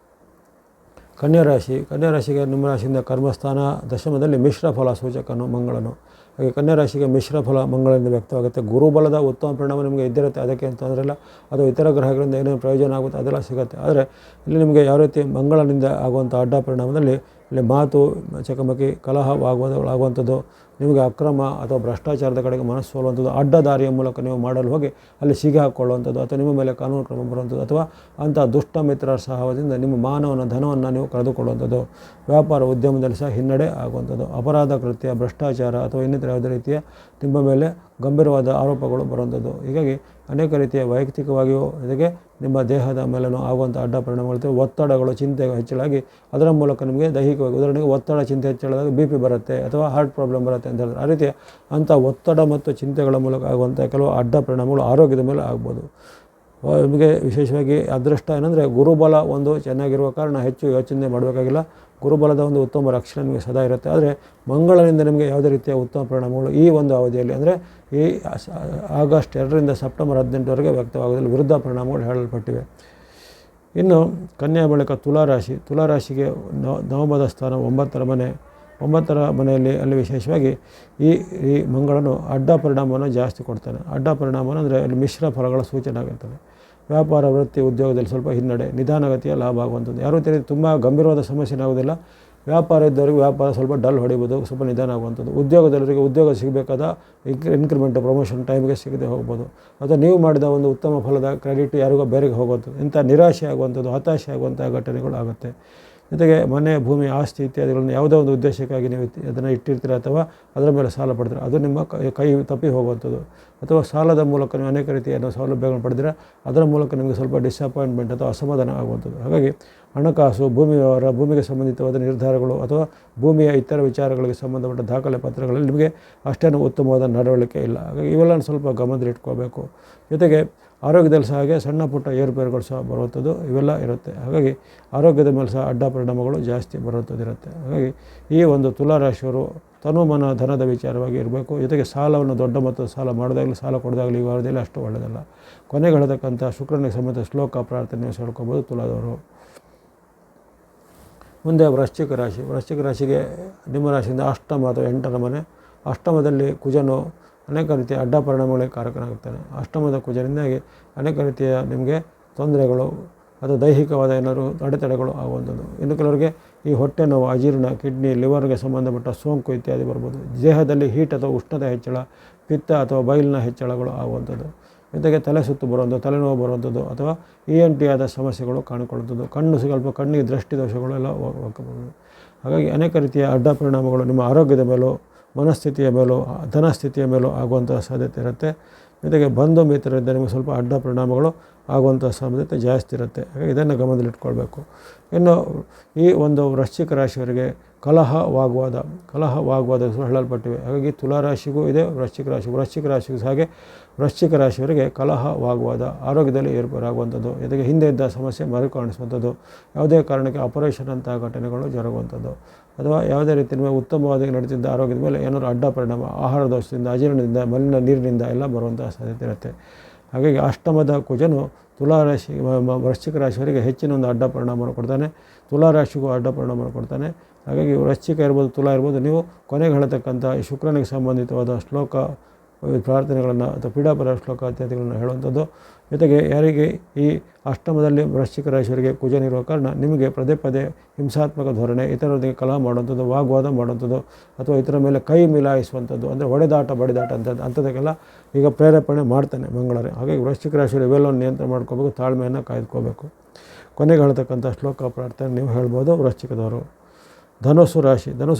ಕನ್ಯಾರಾಶಿ. ಕನ್ಯಾರಾಶಿಗೆ ನಿಮ್ಮ ರಾಶಿಯಿಂದ ಕರ್ಮಸ್ಥಾನ ದಶಮದಲ್ಲಿ ಮಿಶ್ರ ಫಲ ಸೂಚಕನು ಮಂಗಳನು. ಹಾಗೆ ಕನ್ಯಾರಾಶಿಗೆ ಮಿಶ್ರ ಫಲ ಮಂಗಳದಿಂದ ವ್ಯಕ್ತವಾಗುತ್ತೆ. ಗುರುಬಲದ ಉತ್ತಮ ಪರಿಣಾಮ ನಿಮಗೆ ಇದ್ದಿರುತ್ತೆ, ಅದಕ್ಕೆ ಅಂತಂದರೆ ಇಲ್ಲ. ಅದು ಇತರ ಗ್ರಹಗಳಿಂದ ಏನೇನು ಪ್ರಯೋಜನ ಆಗುತ್ತೆ ಅದೆಲ್ಲ ಸಿಗುತ್ತೆ. ಆದರೆ ಇಲ್ಲಿ ನಿಮಗೆ ಯಾವ ರೀತಿ ಮಂಗಳನಿಂದ ಆಗುವಂಥ ಅಡ್ಡ ಪರಿಣಾಮದಲ್ಲಿ ಇಲ್ಲಿ ಮಾತು ಚಕಮಕಿ, ಕಲಹವಾಗುವಂಥದ್ದು, ನಿಮಗೆ ಅಕ್ರಮ ಅಥವಾ ಭ್ರಷ್ಟಾಚಾರದ ಕಡೆಗೆ ಮನಸ್ಸು ಸೋಲುವಂಥದ್ದು, ಅಡ್ಡ ದಾರಿಯ ಮೂಲಕ ನೀವು ಮಾಡಲು ಹೋಗಿ ಅಲ್ಲಿ ಸಿಗಿ ಹಾಕ್ಕೊಳ್ಳುವಂಥದ್ದು, ಅಥವಾ ನಿಮ್ಮ ಮೇಲೆ ಕಾನೂನು ಕ್ರಮ ಬರುವಂಥದ್ದು, ಅಥವಾ ಅಂಥ ದುಷ್ಟ ಮಿತ್ರರ ಸಹಾಯದಿಂದ ನಿಮ್ಮ ಮಾನವನ ಧನವನ್ನು ನೀವು ಕಳೆದುಕೊಳ್ಳುವಂಥದ್ದು. ವ್ಯಾಪಾರ ಉದ್ಯಮದಲ್ಲಿ ಸಹ ಹಿನ್ನಡೆ ಆಗುವಂಥದ್ದು. ಅಪರಾಧ ಕೃತ್ಯ, ಭ್ರಷ್ಟಾಚಾರ ಅಥವಾ ಇನ್ನಿತರ ಯಾವುದೇ ರೀತಿಯ ನಿಮ್ಮ ಮೇಲೆ ಗಂಭೀರವಾದ ಆರೋಪಗಳು ಬರುವಂಥದ್ದು. ಹೀಗಾಗಿ ಅನೇಕ ರೀತಿಯ ವೈಯಕ್ತಿಕವಾಗಿಯೂ ಜೊತೆಗೆ ನಿಮ್ಮ ದೇಹದ ಮೇಲೂ ಆಗುವಂಥ ಅಡ್ಡ ಪರಿಣಾಮಗಳು, ಒತ್ತಡಗಳು, ಚಿಂತೆ ಹೆಚ್ಚಳಾಗಿ ಅದರ ಮೂಲಕ ನಿಮಗೆ ದೈಹಿಕವಾಗಿ, ಉದಾಹರಣೆಗೆ ಒತ್ತಡ ಚಿಂತೆ ಹೆಚ್ಚಳಾದಾಗ BP ಬರುತ್ತೆ ಅಥವಾ ಹಾರ್ಟ್ ಪ್ರಾಬ್ಲಮ್ ಬರುತ್ತೆ ಅಂತ ಹೇಳಿದ್ರೆ, ಆ ರೀತಿಯ ಅಂಥ ಒತ್ತಡ ಮತ್ತು ಚಿಂತೆಗಳ ಮೂಲಕ ಆಗುವಂಥ ಕೆಲವು ಅಡ್ಡ ಪರಿಣಾಮಗಳು ಆರೋಗ್ಯದ ಮೇಲೆ ಆಗ್ಬೋದು. ನಿಮಗೆ ವಿಶೇಷವಾಗಿ ಅದೃಷ್ಟ ಏನಂದರೆ ಗುರುಬಲ ಒಂದು ಚೆನ್ನಾಗಿರುವ ಕಾರಣ ಹೆಚ್ಚು ಯೋಚನೆ ಮಾಡಬೇಕಾಗಿಲ್ಲ. ಗುರುಬಲದ ಒಂದು ಉತ್ತಮ ರಕ್ಷಣೆ ನಿಮಗೆ ಸದಾ ಇರುತ್ತೆ. ಆದರೆ ಮಂಗಳನಿಂದ ನಿಮಗೆ ಯಾವುದೇ ರೀತಿಯ ಉತ್ತಮ ಪರಿಣಾಮಗಳು ಈ ಒಂದು ಅವಧಿಯಲ್ಲಿ ಅಂದರೆ ಈ ಆಗಸ್ಟ್ 2ರಿಂದ ಸೆಪ್ಟೆಂಬರ್ 18ವರೆಗೆ ವ್ಯಕ್ತವಾಗೋದ್ರಲ್ಲಿ ವಿರುದ್ಧ ಪರಿಣಾಮಗಳು ಹೇಳಲ್ಪಟ್ಟಿವೆ. ಇನ್ನು ಕನ್ಯಾ ಬಳಿಕ ತುಲಾರಾಶಿ. ತುಲಾರಾಶಿಗೆ ನವಮದ ಸ್ಥಾನ 9ರ ಮನೆ. 9ರ ಮನೆಯಲ್ಲಿ ಅಲ್ಲಿ ವಿಶೇಷವಾಗಿ ಈ ಮಂಗಳನು ಅಡ್ಡ ಪರಿಣಾಮವನ್ನು ಜಾಸ್ತಿ ಕೊಡ್ತಾನೆ. ಅಡ್ಡ ಪರಿಣಾಮವನ್ನು ಅಂದರೆ ಅಲ್ಲಿ ಮಿಶ್ರ ಫಲಗಳ ಸೂಚನೆ ಆಗಿರ್ತದೆ. ವ್ಯಾಪಾರ, ವೃತ್ತಿ, ಉದ್ಯೋಗದಲ್ಲಿ ಸ್ವಲ್ಪ ಹಿನ್ನಡೆ, ನಿಧಾನಗತಿಯ ಲಾಭ ಆಗುವಂಥದ್ದು. ಯಾರೂ ರೀತಿ ತುಂಬ ಗಂಭೀರವಾದ ಸಮಸ್ಯೆ ಆಗೋದಿಲ್ಲ. ವ್ಯಾಪಾರ ಇದ್ದವರಿಗೆ ವ್ಯಾಪಾರ ಸ್ವಲ್ಪ ಡಲ್ ಹೊಡಿಬೋದು, ಸ್ವಲ್ಪ ನಿಧಾನ ಆಗುವಂಥದ್ದು. ಉದ್ಯೋಗದವರಿಗೆ ಉದ್ಯೋಗ ಸಿಗಬೇಕಾದ ಇನ್ಕ್ರಿಮೆಂಟ್, ಪ್ರಮೋಷನ್ ಟೈಮ್ಗೆ ಸಿಗದೆ ಹೋಗ್ಬೋದು, ಅಥವಾ ನೀವು ಮಾಡಿದ ಒಂದು ಉತ್ತಮ ಫಲದ ಕ್ರೆಡಿಟ್ ಯಾರಿಗೋ ಬೇರೆಗೆ ಹೋಗುವಂಥದ್ದು. ಇಂಥ ನಿರಾಶೆ ಆಗುವಂಥದ್ದು, ಹತಾಶೆ ಆಗುವಂಥ ಘಟನೆಗಳು ಆಗುತ್ತೆ. ಜೊತೆಗೆ ಮನೆ, ಭೂಮಿ, ಆಸ್ತಿ ಇತ್ಯಾದಿಗಳನ್ನು ಯಾವುದೋ ಒಂದು ಉದ್ದೇಶಕ್ಕಾಗಿ ನೀವು ಅದನ್ನು ಇಟ್ಟಿರ್ತೀರ ಅಥವಾ ಅದರ ಮೇಲೆ ಸಾಲ ಪಡೆದ್ರೆ ಅದು ನಿಮ್ಮ ಕೈ ತಪ್ಪಿ ಹೋಗುವಂಥದ್ದು, ಅಥವಾ ಸಾಲದ ಮೂಲಕ ನೀವು ಅನೇಕ ರೀತಿಯ ಸೌಲಭ್ಯಗಳನ್ನು ಪಡೆದರೆ ಅದರ ಮೂಲಕ ನಿಮಗೆ ಸ್ವಲ್ಪ ಡಿಸಪಾಯಿಂಟ್ಮೆಂಟ್ ಅಥವಾ ಅಸಮಾಧಾನ ಆಗುವಂಥದ್ದು. ಹಾಗಾಗಿ ಹಣಕಾಸು, ಭೂಮಿ ವ್ಯವಹಾರ, ಭೂಮಿಗೆ ಸಂಬಂಧಿತವಾದ ನಿರ್ಧಾರಗಳು ಅಥವಾ ಭೂಮಿಯ ಇತರ ವಿಚಾರಗಳಿಗೆ ಸಂಬಂಧಪಟ್ಟ ದಾಖಲೆ ಪತ್ರಗಳಲ್ಲಿ ನಿಮಗೆ ಅಷ್ಟೇನು ಉತ್ತಮವಾದ ನಡವಳಿಕೆ ಇಲ್ಲ. ಹಾಗಾಗಿ ಇವೆಲ್ಲ ಸ್ವಲ್ಪ ಗಮನದಲ್ಲಿಟ್ಕೋಬೇಕು. ಜೊತೆಗೆ ಆರೋಗ್ಯದಲ್ಲಿ ಸಹ ಹಾಗೆ ಸಣ್ಣ ಪುಟ್ಟ ಏರುಪೇರುಗಳು ಸಹ ಬರುವಂಥದ್ದು ಇವೆಲ್ಲ ಇರುತ್ತೆ. ಹಾಗಾಗಿ ಆರೋಗ್ಯದ ಮೇಲೆ ಸಹ ಅಡ್ಡ ಪರಿಣಾಮಗಳು ಜಾಸ್ತಿ ಬರುವಂಥದ್ದು ಇರುತ್ತೆ. ಹಾಗಾಗಿ ಈ ಒಂದು ತುಲಾರಾಶಿಯವರು ತನುಮನ ಧನದ ವಿಚಾರವಾಗಿ ಇರಬೇಕು. ಜೊತೆಗೆ ಸಾಲವನ್ನು ದೊಡ್ಡ ಮೊತ್ತದ ಸಾಲ ಮಾಡೋದಾಗಲಿ ಸಾಲ ಕೊಡೋದಾಗಲಿ ಈ ವಾರದಲ್ಲಿ ಅಷ್ಟು ಒಳ್ಳೆಯದಲ್ಲ. ಕೊನೆಗೆ ಹೇಳತಕ್ಕಂಥ ಶುಕ್ರನಿಗೆ ಸಂಬಂಧ ಶ್ಲೋಕ ಪ್ರಾರ್ಥನೆ ಹೇಳ್ಕೊಬೋದು ತುಲಾದವರು. ಮುಂದೆ ವೃಶ್ಚಿಕ ರಾಶಿ. ವೃಶ್ಚಿಕ ರಾಶಿಗೆ ನಿಮ್ಮ ರಾಶಿಯಿಂದ ಅಷ್ಟಮ ಅಥವಾ 8ರ ಮನೆ. ಅಷ್ಟಮದಲ್ಲಿ ಕುಜನು ಅನೇಕ ರೀತಿಯ ಅಡ್ಡ ಪರಿಣಾಮಗಳಿಗೆ ಕಾರಕನಾಗುತ್ತಾನೆ. ಅಷ್ಟಮದ ಕುಜನಿಂದಾಗಿ ಅನೇಕ ರೀತಿಯ ನಿಮಗೆ ತೊಂದರೆಗಳು, ಅಥವಾ ದೈಹಿಕವಾದ ಏನಾದರೂ ಅಡೆತಡೆಗಳು ಆಗುವಂಥದ್ದು. ಇನ್ನು ಕೆಲವರಿಗೆ ಈ ಹೊಟ್ಟೆ ನೋವು, ಅಜೀರ್ಣ, ಕಿಡ್ನಿ, ಲಿವರ್ಗೆ ಸಂಬಂಧಪಟ್ಟ ಸೋಂಕು ಇತ್ಯಾದಿ ಬರ್ಬೋದು. ದೇಹದಲ್ಲಿ ಹೀಟ್ ಅಥವಾ ಉಷ್ಣತೆ ಹೆಚ್ಚಳ, ಪಿತ್ತ ಅಥವಾ ಬೈಲಿನ ಹೆಚ್ಚಳಗಳು ಆಗುವಂಥದ್ದು. ಜೊತೆಗೆ ತಲೆ ಸುತ್ತು ಬರುವಂಥದ್ದು, ತಲೆನೋವು ಬರುವಂಥದ್ದು ಅಥವಾ ENT ಆದ ಸಮಸ್ಯೆಗಳು ಕಾಣಿಕೊಳ್ಳುವಂಥದ್ದು. ಸ್ವಲ್ಪ ಕಣ್ಣಿಗೆ ದೃಷ್ಟಿ ದೋಷಗಳು ಎಲ್ಲ ಹೋಗಬಹುದು. ಹಾಗಾಗಿ ಅನೇಕ ರೀತಿಯ ಅಡ್ಡ ಪರಿಣಾಮಗಳು ನಿಮ್ಮ ಆರೋಗ್ಯದ ಮೇಲೂ, ಮನಸ್ಥಿತಿಯ ಮೇಲೂ, ಧನಸ್ಥಿತಿಯ ಮೇಲೂ ಆಗುವಂಥ ಸಾಧ್ಯತೆ ಇರುತ್ತೆ. ಜೊತೆಗೆ ಬಂಧು ಮಿತ್ರರಿಂದ ನಿಮಗೆ ಸ್ವಲ್ಪ ಅಡ್ಡ ಪರಿಣಾಮಗಳು ಆಗುವಂಥ ಸಾಧ್ಯತೆ ಜಾಸ್ತಿ ಇರುತ್ತೆ. ಹಾಗಾಗಿ ಇದನ್ನು ಗಮನದಲ್ಲಿಟ್ಕೊಳ್ಬೇಕು. ಇನ್ನು ಈ ಒಂದು ವೃಶ್ಚಿಕ ರಾಶಿಯವರಿಗೆ ಕಲಹವಾಗುವುದ ಹೇಳಲ್ಪಟ್ಟಿವೆ. ಹಾಗಾಗಿ ತುಲಾರಾಶಿಗೂ ಇದೆ, ವೃಶ್ಚಿಕ ರಾಶಿಗೂ ಹಾಗೆ ವೃಶ್ಚಿಕ ರಾಶಿಯವರಿಗೆ ಕಲಹವಾಗುವುದ, ಆರೋಗ್ಯದಲ್ಲಿ ಏರ್ಪೇರಾಗುವಂಥದ್ದು, ಜೊತೆಗೆ ಹಿಂದೆ ಇದ್ದ ಸಮಸ್ಯೆ ಮರುಕಾಣಿಸುವಂಥದ್ದು, ಯಾವುದೇ ಕಾರಣಕ್ಕೆ ಆಪರೇಷನ್ ಅಂತಹ ಘಟನೆಗಳು ಜರುಗುವಂಥದ್ದು, ಅಥವಾ ಯಾವುದೇ ರೀತಿ ಉತ್ತಮವಾಗಿ ನಡೀತಿದ್ದ ಆರೋಗ್ಯದ ಮೇಲೆ ಏನಾದರೂ ಅಡ್ಡ ಪರಿಣಾಮ, ಆಹಾರ ದೋಷದಿಂದ, ಅಜೀರ್ಣದಿಂದ, ಮಲಿನ ನೀರಿನಿಂದ ಎಲ್ಲ ಬರುವಂಥ ಸಾಧ್ಯತೆ ಇರುತ್ತೆ. ಹಾಗಾಗಿ ಅಷ್ಟಮದ ಕುಜನು ವೃಶ್ಚಿಕ ರಾಶಿಯವರಿಗೆ ಹೆಚ್ಚಿನ ಒಂದು ಅಡ್ಡ ಪರಿಣಾಮವನ್ನು ಕೊಡ್ತಾನೆ. ತುಲಾರಾಶಿಗೂ ಅಡ್ಡ ಪರಿಣಾಮವನ್ನು ಕೊಡ್ತಾನೆ. ಹಾಗಾಗಿ ವೃಶ್ಚಿಕ ಇರ್ಬೋದು, ತುಲಾ ಇರ್ಬೋದು, ನೀವು ಕೊನೆಗೆ ಹೇಳತಕ್ಕಂಥ ಈ ಶುಕ್ರನಿಗೆ ಸಂಬಂಧಿತವಾದ ಶ್ಲೋಕ ಪ್ರಾರ್ಥನೆಗಳನ್ನು ಅಥವಾ ಪೀಡಾಪರ ಶ್ಲೋಕ ಇತ್ಯಾದಿಗಳನ್ನು ಹೇಳುವಂಥದ್ದು. ಜೊತೆಗೆ ಯಾರಿಗೆ ಈ ಅಷ್ಟಮದಲ್ಲಿ ವೃಶ್ಚಿಕ ರಾಶಿಯವರಿಗೆ ಕುಜನಿರುವ ಕಾರಣ ನಿಮಗೆ ಪದೇ ಹಿಂಸಾತ್ಮಕ ಧೋರಣೆ, ಇತರರಿಗೆ ಕಲಹ ಮಾಡುವಂಥದ್ದು, ವಾಗ್ವಾದ ಮಾಡುವಂಥದ್ದು, ಅಥವಾ ಇತರ ಮೇಲೆ ಕೈ ಮಿಲಾಯಿಸುವಂಥದ್ದು, ಅಂದರೆ ಹೊಡೆದಾಟ ಬಡಿದಾಟ ಅಂಥದಕ್ಕೆಲ್ಲ ಈಗ ಪ್ರೇರೇಪಣೆ ಮಾಡ್ತಾನೆ ಮಂಗಳರೇ. ಹಾಗಾಗಿ ವೃಶ್ಚಿಕ ರಾಶಿಯಲ್ಲಿ ಇವೆಲ್ಲವನ್ನು ನಿಯಂತ್ರಣ ಮಾಡ್ಕೋಬೇಕು, ತಾಳ್ಮೆಯನ್ನು ಕಾಯ್ದುಕೋಬೇಕು. ಕೊನೆಗೆ ಹೇಳ್ತಕ್ಕಂಥ ಶ್ಲೋಕ ಪ್ರಾರ್ಥನೆ ನೀವು ಹೇಳ್ಬೋದು ವೃಶ್ಚಿಕದವರು. ಧನುಸ್ಸು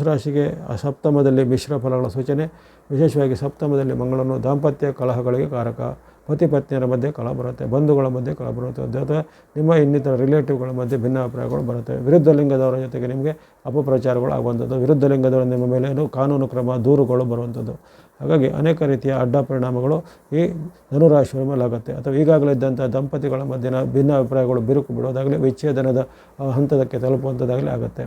ರಾಶಿಗೆ ಸಪ್ತಮದಲ್ಲಿ ಮಿಶ್ರ ಫಲಗಳ ಸೂಚನೆ. ವಿಶೇಷವಾಗಿ ಸಪ್ತಮದಲ್ಲಿ ಮಂಗಳನು ದಾಂಪತ್ಯ ಕಲಹಗಳಿಗೆ ಕಾರಕ. ಪತಿ ಪತ್ನಿಯರ ಮಧ್ಯೆ ಕಲಹ ಬರುತ್ತೆ, ಬಂಧುಗಳ ಮಧ್ಯೆ ಕಲಹ ಬರುತ್ತೆ, ಅಥವಾ ನಿಮ್ಮ ಇನ್ನಿತರ ರಿಲೇಟಿವ್ಗಳ ಮಧ್ಯೆ ಭಿನ್ನಾಭಿಪ್ರಾಯಗಳು ಬರುತ್ತೆ. ವಿರುದ್ಧ ಲಿಂಗದವರ ಜೊತೆಗೆ ನಿಮಗೆ ಅಪಪ್ರಚಾರಗಳು ಆಗುವಂಥದ್ದು, ವಿರುದ್ಧ ಲಿಂಗದವರ ನಿಮ್ಮ ಮೇಲೆ ಕಾನೂನು ಕ್ರಮ, ದೂರುಗಳು ಬರುವಂಥದ್ದು. ಹಾಗಾಗಿ ಅನೇಕ ರೀತಿಯ ಅಡ್ಡ ಪರಿಣಾಮಗಳು ಈ ಧನುರಾಶಿಯವರ ಮೇಲೆ ಆಗುತ್ತೆ. ಅಥವಾ ಈಗಾಗಲೇ ಇದ್ದಂಥ ದಂಪತಿಗಳ ಮಧ್ಯೆ ಭಿನ್ನಾಭಿಪ್ರಾಯಗಳು ಬಿರುಕು ಬಿಡೋದಾಗಲಿ, ವಿಚ್ಛೇದನದ ಹಂತದಕ್ಕೆ ತಲುಪುವಂಥದ್ದಾಗಲಿ ಆಗುತ್ತೆ.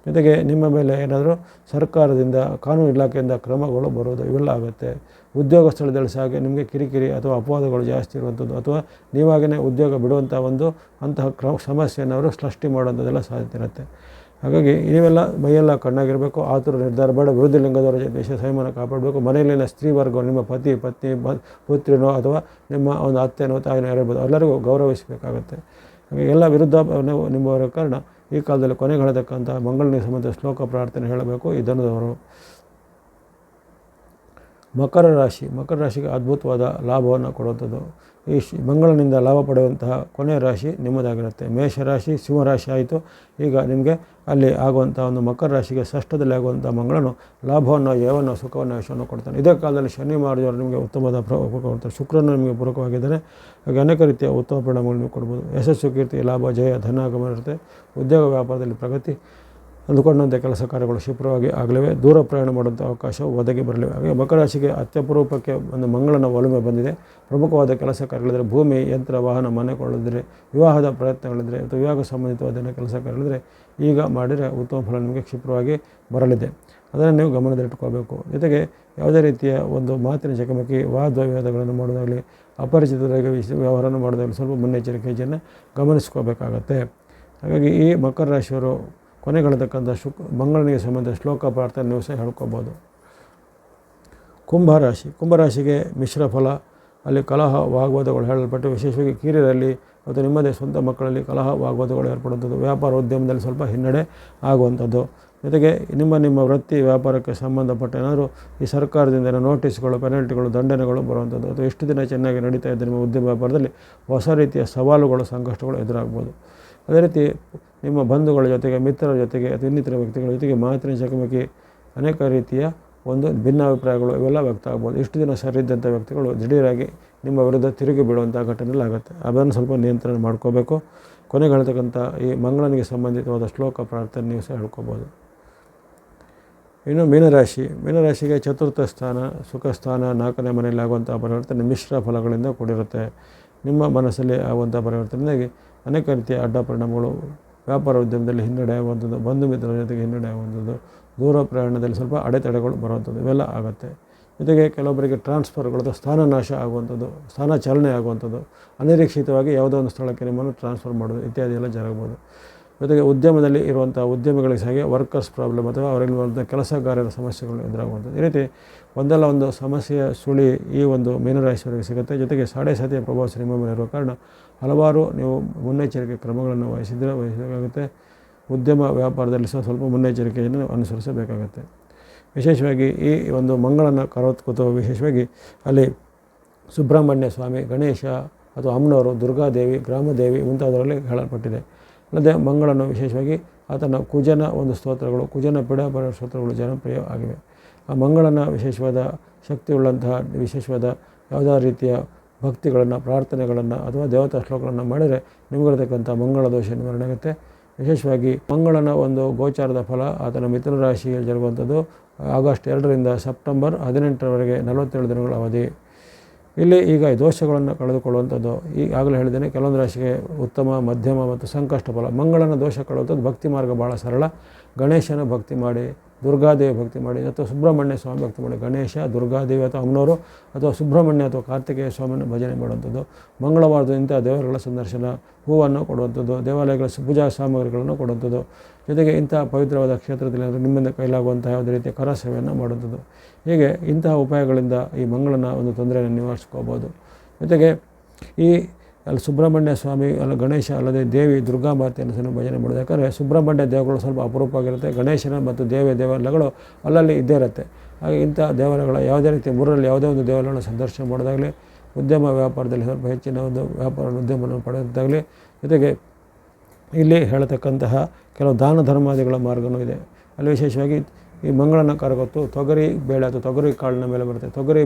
ಜೊತೆಗೆ ನಿಮ್ಮ ಮೇಲೆ ಏನಾದರೂ ಸರ್ಕಾರದಿಂದ, ಕಾನೂನು ಇಲಾಖೆಯಿಂದ ಕ್ರಮಗಳು ಬರೋದು ಇವೆಲ್ಲ ಆಗುತ್ತೆ. ಉದ್ಯೋಗ ಸ್ಥಳದಲ್ಲಿ ಸಹ ನಿಮಗೆ ಕಿರಿಕಿರಿ ಅಥವಾ ಅಪವಾದಗಳು ಜಾಸ್ತಿ ಇರುವಂಥದ್ದು, ಅಥವಾ ನೀವಾಗೇ ಉದ್ಯೋಗ ಬಿಡುವಂಥ ಅಂತಹ ಸಮಸ್ಯೆಯನ್ನು ಅವರು ಸೃಷ್ಟಿ ಮಾಡುವಂಥದ್ದೆಲ್ಲ ಸಾಧ್ಯತೆ ಇರುತ್ತೆ. ಹಾಗಾಗಿ ನೀವೆಲ್ಲ ಮೈಯೆಲ್ಲ ಕಣ್ಣಾಗಿರಬೇಕು, ಆತುರ ನಿರ್ಧಾರ ಬೇಡ, ವಿರುದ್ಧ ಲಿಂಗದವರ ಜೊತೆ ಸಂಯಮನ ಕಾಪಾಡಬೇಕು. ಮನೆಯಲ್ಲಿನ ಸ್ತ್ರೀ ವರ್ಗ, ನಿಮ್ಮ ಪತಿ ಪತ್ನಿ ಪುತ್ರಿನೋ ಅಥವಾ ನಿಮ್ಮ ಒಂದು ಅತ್ತೆನೋ ತಾಯಿನೋ ಇರಬಹುದು, ಎಲ್ಲರಿಗೂ ಗೌರವಿಸಬೇಕಾಗತ್ತೆ. ಹಾಗೆ ಎಲ್ಲ ವಿರುದ್ಧ ನಿಮ್ಮವರ ಕಾರಣ ಈ ಕಾಲದಲ್ಲಿ ಕೊನೆಗೆ ಹೇಳತಕ್ಕಂಥ ಮಂಗಳನಿಗೆ ಸಂಬಂಧ ಶ್ಲೋಕ ಪ್ರಾರ್ಥನೆ ಹೇಳಬೇಕು ಈ ಧನುದವರು. ಮಕರ ರಾಶಿಗೆ ಅದ್ಭುತವಾದ ಲಾಭವನ್ನು ಕೊಡುವಂಥದ್ದು. ಈ ಮಂಗಳನಿಂದ ಲಾಭ ಪಡೆಯುವಂತಹ ಕೊನೆಯ ರಾಶಿ ನಿಮ್ಮದಾಗಿರುತ್ತೆ. ಮೇಷರಾಶಿ, ಸಿಂಹರಾಶಿ ಆಯಿತು. ಈಗ ನಿಮಗೆ ಅಲ್ಲಿ ಆಗುವಂಥ ಒಂದು ಮಕರ ರಾಶಿಗೆ ಷಷ್ಠದಲ್ಲಿ ಆಗುವಂಥ ಮಂಗಳನು ಲಾಭವನ್ನು, ಯವನ್ನು, ಸುಖವನ್ನು, ಯಶವನ್ನು ಕೊಡ್ತಾನೆ. ಇದೇ ಕಾಲದಲ್ಲಿ ಶನಿ ಮಾಡಿದವರು ನಿಮಗೆ ಉತ್ತಮವಾದ ಕೊಡ್ತಾರೆ. ಶುಕ್ರನು ನಿಮಗೆ ಪೂರಕವಾಗಿದ್ದಾನೆ. ಹಾಗೆ ಅನೇಕ ರೀತಿಯ ಉತ್ತಮ ಪರಿಣಾಮಗಳು ನೀವು ಕೊಡ್ಬೋದು. ಯಶಸ್ಸು, ಕೀರ್ತಿ, ಲಾಭ, ಜಯ, ಧನ ಆಗಮನ ಇರುತ್ತೆ. ಉದ್ಯೋಗ ವ್ಯಾಪಾರದಲ್ಲಿ ಪ್ರಗತಿ, ಅಂದುಕೊಂಡಂಥ ಕೆಲಸ ಕಾರ್ಯಗಳು ಶೀಘ್ರವಾಗಿ ಆಗಲಿವೆ. ದೂರ ಪ್ರಯಾಣ ಮಾಡುವಂಥ ಅವಕಾಶ ಒದಗಿ ಬರಲಿವೆ. ಹಾಗೆ ಮಕರ ರಾಶಿಗೆ ಅತ್ಯಪರೂಪಕ್ಕೆ ಒಂದು ಮಂಗಳನ ಒಲುಮೆ ಬಂದಿದೆ. ಪ್ರಮುಖವಾದ ಕೆಲಸ ಕಾರ್ಯಗಳಿದ್ದರೆ, ಭೂಮಿ, ಯಂತ್ರ, ವಾಹನ, ಮನೆ ಕೊಳ್ಳಿದ್ರೆ, ವಿವಾಹದ ಪ್ರಯತ್ನಗಳಿದ್ದರೆ ಅಥವಾ ವಿವಾಹ ಸಂಬಂಧಿತವಾದ ಕೆಲಸ ಕಾರ್ಯಗಳಿದ್ದರೆ ಈಗ ಮಾಡಿದರೆ ಉತ್ತಮ ಫಲ ನಿಮಗೆ ಕ್ಷಿಪ್ರವಾಗಿ ಬರಲಿದೆ. ಅದನ್ನು ನೀವು ಗಮನದಲ್ಲಿಟ್ಕೋಬೇಕು. ಜೊತೆಗೆ ಯಾವುದೇ ರೀತಿಯ ಒಂದು ಮಾತಿನ ಚಕಮಕಿ, ವಾದವಿವಾದಗಳನ್ನು ಮಾಡೋದಾಗಲಿ, ಅಪರಿಚಿತರಿಗೆ ವ್ಯವಹಾರವನ್ನು ಮಾಡೋದಾಗಲಿ ಸ್ವಲ್ಪ ಮುನ್ನೆಚ್ಚರಿಕೆಯನ್ನು ಗಮನಿಸ್ಕೋಬೇಕಾಗತ್ತೆ. ಹಾಗಾಗಿ ಈ ಮಕರ ರಾಶಿಯವರು ಕೊನೆಗಳತಕ್ಕಂಥ ಮಂಗಳನಿಗೆ ಸಂಬಂಧ ಶ್ಲೋಕ ಪ್ರಾರ್ಥನೆ ನೀವು ಸಹ ಹೇಳ್ಕೊಬೋದು. ಕುಂಭರಾಶಿಗೆ ಮಿಶ್ರ ಫಲ. ಅಲ್ಲಿ ಕಲಹ ವಾಗ್ವಾದಗಳು ಹೇಳಲ್ಪಟ್ಟು, ವಿಶೇಷವಾಗಿ ಕಿರಿಯರಲ್ಲಿ ಮತ್ತು ನಿಮ್ಮದೇ ಸ್ವಂತ ಮಕ್ಕಳಲ್ಲಿ ಕಲಹ ವಾಗ್ವಾದಗಳು ಏರ್ಪಡುವಂಥದ್ದು. ವ್ಯಾಪಾರ ಉದ್ಯಮದಲ್ಲಿ ಸ್ವಲ್ಪ ಹಿನ್ನಡೆ ಆಗುವಂಥದ್ದು. ಜೊತೆಗೆ ನಿಮ್ಮ ವೃತ್ತಿ ವ್ಯಾಪಾರಕ್ಕೆ ಸಂಬಂಧಪಟ್ಟ ಏನಾದರೂ ಈ ಸರ್ಕಾರದಿಂದ ನೋಟಿಸ್ಗಳು, ಪೆನಾಲ್ಟಿಗಳು, ದಂಡನೆಗಳು ಬರುವಂಥದ್ದು, ಅಥವಾ ಎಷ್ಟು ದಿನ ಚೆನ್ನಾಗಿ ನಡೀತಾ ಇದ್ದ ನಿಮ್ಮ ಉದ್ಯಮ ವ್ಯಾಪಾರದಲ್ಲಿ ಹೊಸ ರೀತಿಯ ಸವಾಲುಗಳು, ಸಂಕಷ್ಟಗಳು ಎದುರಾಗ್ಬೋದು. ಅದೇ ರೀತಿ ನಿಮ್ಮ ಬಂಧುಗಳ ಜೊತೆಗೆ, ಮಿತ್ರರ ಜೊತೆಗೆ ಅಥವಾ ಇನ್ನಿತರ ವ್ಯಕ್ತಿಗಳ ಜೊತೆಗೆ ಮಾತಿನ ಚಕಮಕಿ, ಅನೇಕ ರೀತಿಯ ಒಂದು ಭಿನ್ನಾಭಿಪ್ರಾಯಗಳು ಇವೆಲ್ಲ ವ್ಯಕ್ತ ಆಗ್ಬೋದು. ಇಷ್ಟು ದಿನ ಸರಿದ್ದಂಥ ವ್ಯಕ್ತಿಗಳು ದಿಢೀರಾಗಿ ನಿಮ್ಮ ವಿರುದ್ಧ ತಿರುಗಿ ಬೀಳುವಂಥ ಘಟನೆಲ್ಲ ಆಗುತ್ತೆ. ಅದನ್ನು ಸ್ವಲ್ಪ ನಿಯಂತ್ರಣ ಮಾಡ್ಕೋಬೇಕು. ಕೊನೆಗೆ ಹೇಳ್ತಕ್ಕಂಥ ಈ ಮಂಗಳನಿಗೆ ಸಂಬಂಧಿತವಾದ ಶ್ಲೋಕ ಪ್ರಾರ್ಥನೆ ನೀವು ಸಹ ಹೇಳ್ಕೊಬೋದು. ಇನ್ನು ಮೀನರಾಶಿಗೆ ಚತುರ್ಥ ಸ್ಥಾನ, ಸುಖ ಸ್ಥಾನ, 4ನೇ ಮನೆಯಲ್ಲಿ ಆಗುವಂಥ ಪರಿವರ್ತನೆ ಮಿಶ್ರ ಫಲಗಳಿಂದ ಕೂಡಿರುತ್ತೆ. ನಿಮ್ಮ ಮನಸ್ಸಲ್ಲಿ ಆಗುವಂಥ ಪರಿವರ್ತನೆಯಾಗಿ ಅನೇಕ ರೀತಿಯ ಅಡ್ಡ ಪರಿಣಾಮಗಳು, ವ್ಯಾಪಾರ ಉದ್ಯಮದಲ್ಲಿ ಹಿನ್ನಡೆ ಆಗುವಂಥದ್ದು, ಬಂಧು ಮಿತ್ರರ ಜೊತೆಗೆ ಹಿನ್ನಡೆ ಆಗುವಂಥದ್ದು, ದೂರ ಪ್ರಯಾಣದಲ್ಲಿ ಸ್ವಲ್ಪ ಅಡೆತಡೆಗಳು ಬರುವಂಥದ್ದು ಇವೆಲ್ಲ ಆಗುತ್ತೆ. ಜೊತೆಗೆ ಕೆಲವೊಬ್ಬರಿಗೆ ಟ್ರಾನ್ಸ್ಫರ್ಗಳು ಅಥವಾ ಸ್ಥಾನನಾಶ ಆಗುವಂಥದ್ದು, ಸ್ಥಾನ ಚಾಲನೆ ಆಗುವಂಥದ್ದು, ಅನಿರೀಕ್ಷಿತವಾಗಿ ಯಾವುದೋ ಒಂದು ಸ್ಥಳಕ್ಕೆ ನಿಮ್ಮನ್ನು ಟ್ರಾನ್ಸ್ಫರ್ ಮಾಡೋದು ಇತ್ಯಾದಿ ಎಲ್ಲ ಜರಗಬಹುದು. ಜೊತೆಗೆ ಉದ್ಯಮದಲ್ಲಿ ಇರುವಂಥ ಉದ್ಯಮಿಗಳಿಗೆ ಸಹ ವರ್ಕರ್ಸ್ ಪ್ರಾಬ್ಲಮ್ ಅಥವಾ ಅವರಲ್ಲಿ ಬರುವಂಥ ಕೆಲಸಗಾರರ ಸಮಸ್ಯೆಗಳು ಎದುರಾಗುವಂಥದ್ದು. ಈ ರೀತಿ ಒಂದಲ್ಲ ಒಂದು ಸಮಸ್ಯೆಯ ಸುಳಿ ಈ ಒಂದು ಮೀನರಾಶಿಯವರಿಗೆ ಸಿಗುತ್ತೆ. ಜೊತೆಗೆ ಸಾಡೆ ಸಾತಿಯ ಪ್ರಭಾವ ನಿಮ್ಮ ಮೇಲೆ ಇರುವ ಕಾರಣ ಹಲವಾರು ನೀವು ಮುನ್ನೆಚ್ಚರಿಕೆ ಕ್ರಮಗಳನ್ನು ವಹಿಸಬೇಕಾಗುತ್ತೆ. ಉದ್ಯಮ ವ್ಯಾಪಾರದಲ್ಲಿ ಸಹ ಸ್ವಲ್ಪ ಮುನ್ನೆಚ್ಚರಿಕೆಯನ್ನು ಅನುಸರಿಸಬೇಕಾಗುತ್ತೆ. ವಿಶೇಷವಾಗಿ ಈ ಒಂದು ಮಂಗಳನ ಕರೋತ್ಕುತ ವಿಶೇಷವಾಗಿ ಅಲ್ಲಿ ಸುಬ್ರಹ್ಮಣ್ಯ ಸ್ವಾಮಿ, ಗಣೇಶ ಅಥವಾ ಅಮ್ಮನವರು, ದುರ್ಗಾದೇವಿ, ಗ್ರಾಮದೇವಿ ಮುಂತಾದವರಲ್ಲಿ ಹೇಳಲ್ಪಟ್ಟಿದೆ. ಅಲ್ಲದೆ ಮಂಗಳನು ವಿಶೇಷವಾಗಿ ಆತನ ಕುಜನ ಒಂದು ಸ್ತೋತ್ರಗಳು, ಕುಜನ ಪಿಡಾಪರ ಸ್ತೋತ್ರಗಳು ಜನಪ್ರಿಯ ಆಗಿವೆ. ಆ ಮಂಗಳನ ವಿಶೇಷವಾದ ಶಕ್ತಿಯುಳ್ಳಂತಹ ವಿಶೇಷವಾದ ಯಾವುದೇ ರೀತಿಯ ಭಕ್ತಿಗಳನ್ನು, ಪ್ರಾರ್ಥನೆಗಳನ್ನು ಅಥವಾ ದೇವತಾ ಶ್ಲೋಕಗಳನ್ನು ಮಾಡಿದರೆ ನಿಮಗಿರತಕ್ಕಂಥ ಮಂಗಳ ದೋಷ ನಿವಾರಣೆ ಆಗುತ್ತೆ. ವಿಶೇಷವಾಗಿ ಮಂಗಳನ ಒಂದು ಗೋಚಾರದ ಫಲ ಆತನ ಮಿಥುನ ರಾಶಿಯಲ್ಲಿ ಜರುಗುವಂಥದ್ದು ಆಗಸ್ಟ್ 2ರಿಂದ ಸೆಪ್ಟೆಂಬರ್ 18ರವರೆಗೆ 47 ದಿನಗಳ ಅವಧಿ. ಇಲ್ಲಿ ಈಗ ಈ ದೋಷಗಳನ್ನು ಕಳೆದುಕೊಳ್ಳುವಂಥದ್ದು ಈಗಾಗಲೇ ಹೇಳಿದ್ದೇನೆ. ಕೆಲವೊಂದು ರಾಶಿಗೆ ಉತ್ತಮ, ಮಧ್ಯಮ ಮತ್ತು ಸಂಕಷ್ಟ ಫಲ. ಮಂಗಳನ ದೋಷ ಕಳೆಯುವಂಥದ್ದು ಭಕ್ತಿ ಮಾರ್ಗ ಭಾಳ ಸರಳ. ಗಣೇಶನ ಭಕ್ತಿ ಮಾಡಿ, ದುರ್ಗಾದೇವಿ ಭಕ್ತಿ ಮಾಡಿ ಅಥವಾ ಸುಬ್ರಹ್ಮಣ್ಯ ಸ್ವಾಮಿ ಭಕ್ತಿ ಮಾಡಿ. ಗಣೇಶ, ದುರ್ಗಾದೇವಿ ಅಥವಾ ಅಮ್ಮನವರು ಅಥವಾ ಸುಬ್ರಹ್ಮಣ್ಯ ಅಥವಾ ಕಾರ್ತಿಕೇಯ ಸ್ವಾಮಿಯನ್ನು ಭಜನೆ ಮಾಡುವಂಥದ್ದು. ಮಂಗಳವಾರದ ಇಂಥ ದೇವರುಗಳ ಸಂದರ್ಶನ, ಹೂವನ್ನು ಕೊಡುವಂಥದ್ದು, ದೇವಾಲಯಗಳ ಪೂಜಾ ಸಾಮಗ್ರಿಗಳನ್ನು ಕೊಡುವಂಥದ್ದು. ಜೊತೆಗೆ ಇಂತಹ ಪವಿತ್ರವಾದ ಕ್ಷೇತ್ರದಲ್ಲಿ ನಿಮ್ಮಿಂದ ಕೈಲಾಗುವಂಥ ಯಾವುದೇ ರೀತಿಯ ಕರ ಸೇವೆಯನ್ನು ಮಾಡುವಂಥದ್ದು. ಹೀಗೆ ಇಂತಹ ಉಪಾಯಗಳಿಂದ ಈ ಮಂಗಳನ ಒಂದು ತೊಂದರೆಯನ್ನು ನಿವಾರಿಸ್ಕೋಬೋದು. ಜೊತೆಗೆ ಈ ಅಲ್ಲಿ ಸುಬ್ರಹ್ಮಣ್ಯ ಸ್ವಾಮಿ ಅಲ್ಲ ಗಣೇಶ ಅಲ್ಲದೆ ದೇವಿ ದುರ್ಗಾ ಮಾತೆಯನ್ನು ಸಹ ಭಜನೆ ಮಾಡೋದು. ಯಾಕಂದರೆ ಸುಬ್ರಹ್ಮಣ್ಯ ದೇವಗಳು ಸ್ವಲ್ಪ ಅಪರೂಪವಾಗಿರುತ್ತೆ. ಗಣೇಶನ ಮತ್ತು ದೇವಾಲಯಗಳು ಅಲ್ಲಲ್ಲಿ ಇದ್ದೇ ಇರುತ್ತೆ. ಹಾಗೆ ಇಂಥ ದೇವಾಲಯಗಳ ಯಾವುದೇ ರೀತಿ ಊರಲ್ಲಿ ಯಾವುದೇ ಒಂದು ದೇವಾಲಯಗಳನ್ನು ಸಂದರ್ಶನ ಮಾಡೋದಾಗಲಿ, ಉದ್ಯಮ ವ್ಯಾಪಾರದಲ್ಲಿ ಸ್ವಲ್ಪ ಹೆಚ್ಚಿನ ಒಂದು ಉದ್ಯಮವನ್ನು ಪಡೆಯೋದಾಗಲಿ, ಜೊತೆಗೆ ಇಲ್ಲಿ ಹೇಳತಕ್ಕಂತಹ ಕೆಲವು ದಾನ ಧರ್ಮಾದಿಗಳ ಮಾರ್ಗವೂ ಇದೆ. ಅಲ್ಲಿ ವಿಶೇಷವಾಗಿ ಈ ಮಂಗಳನ ಕರಗೊತ್ತು ತೊಗರಿ ಬೇಳೆ ಅಥವಾ ತೊಗರಿ ಕಾಳಿನ ಮೇಲೆ ಬರುತ್ತೆ. ತೊಗರಿ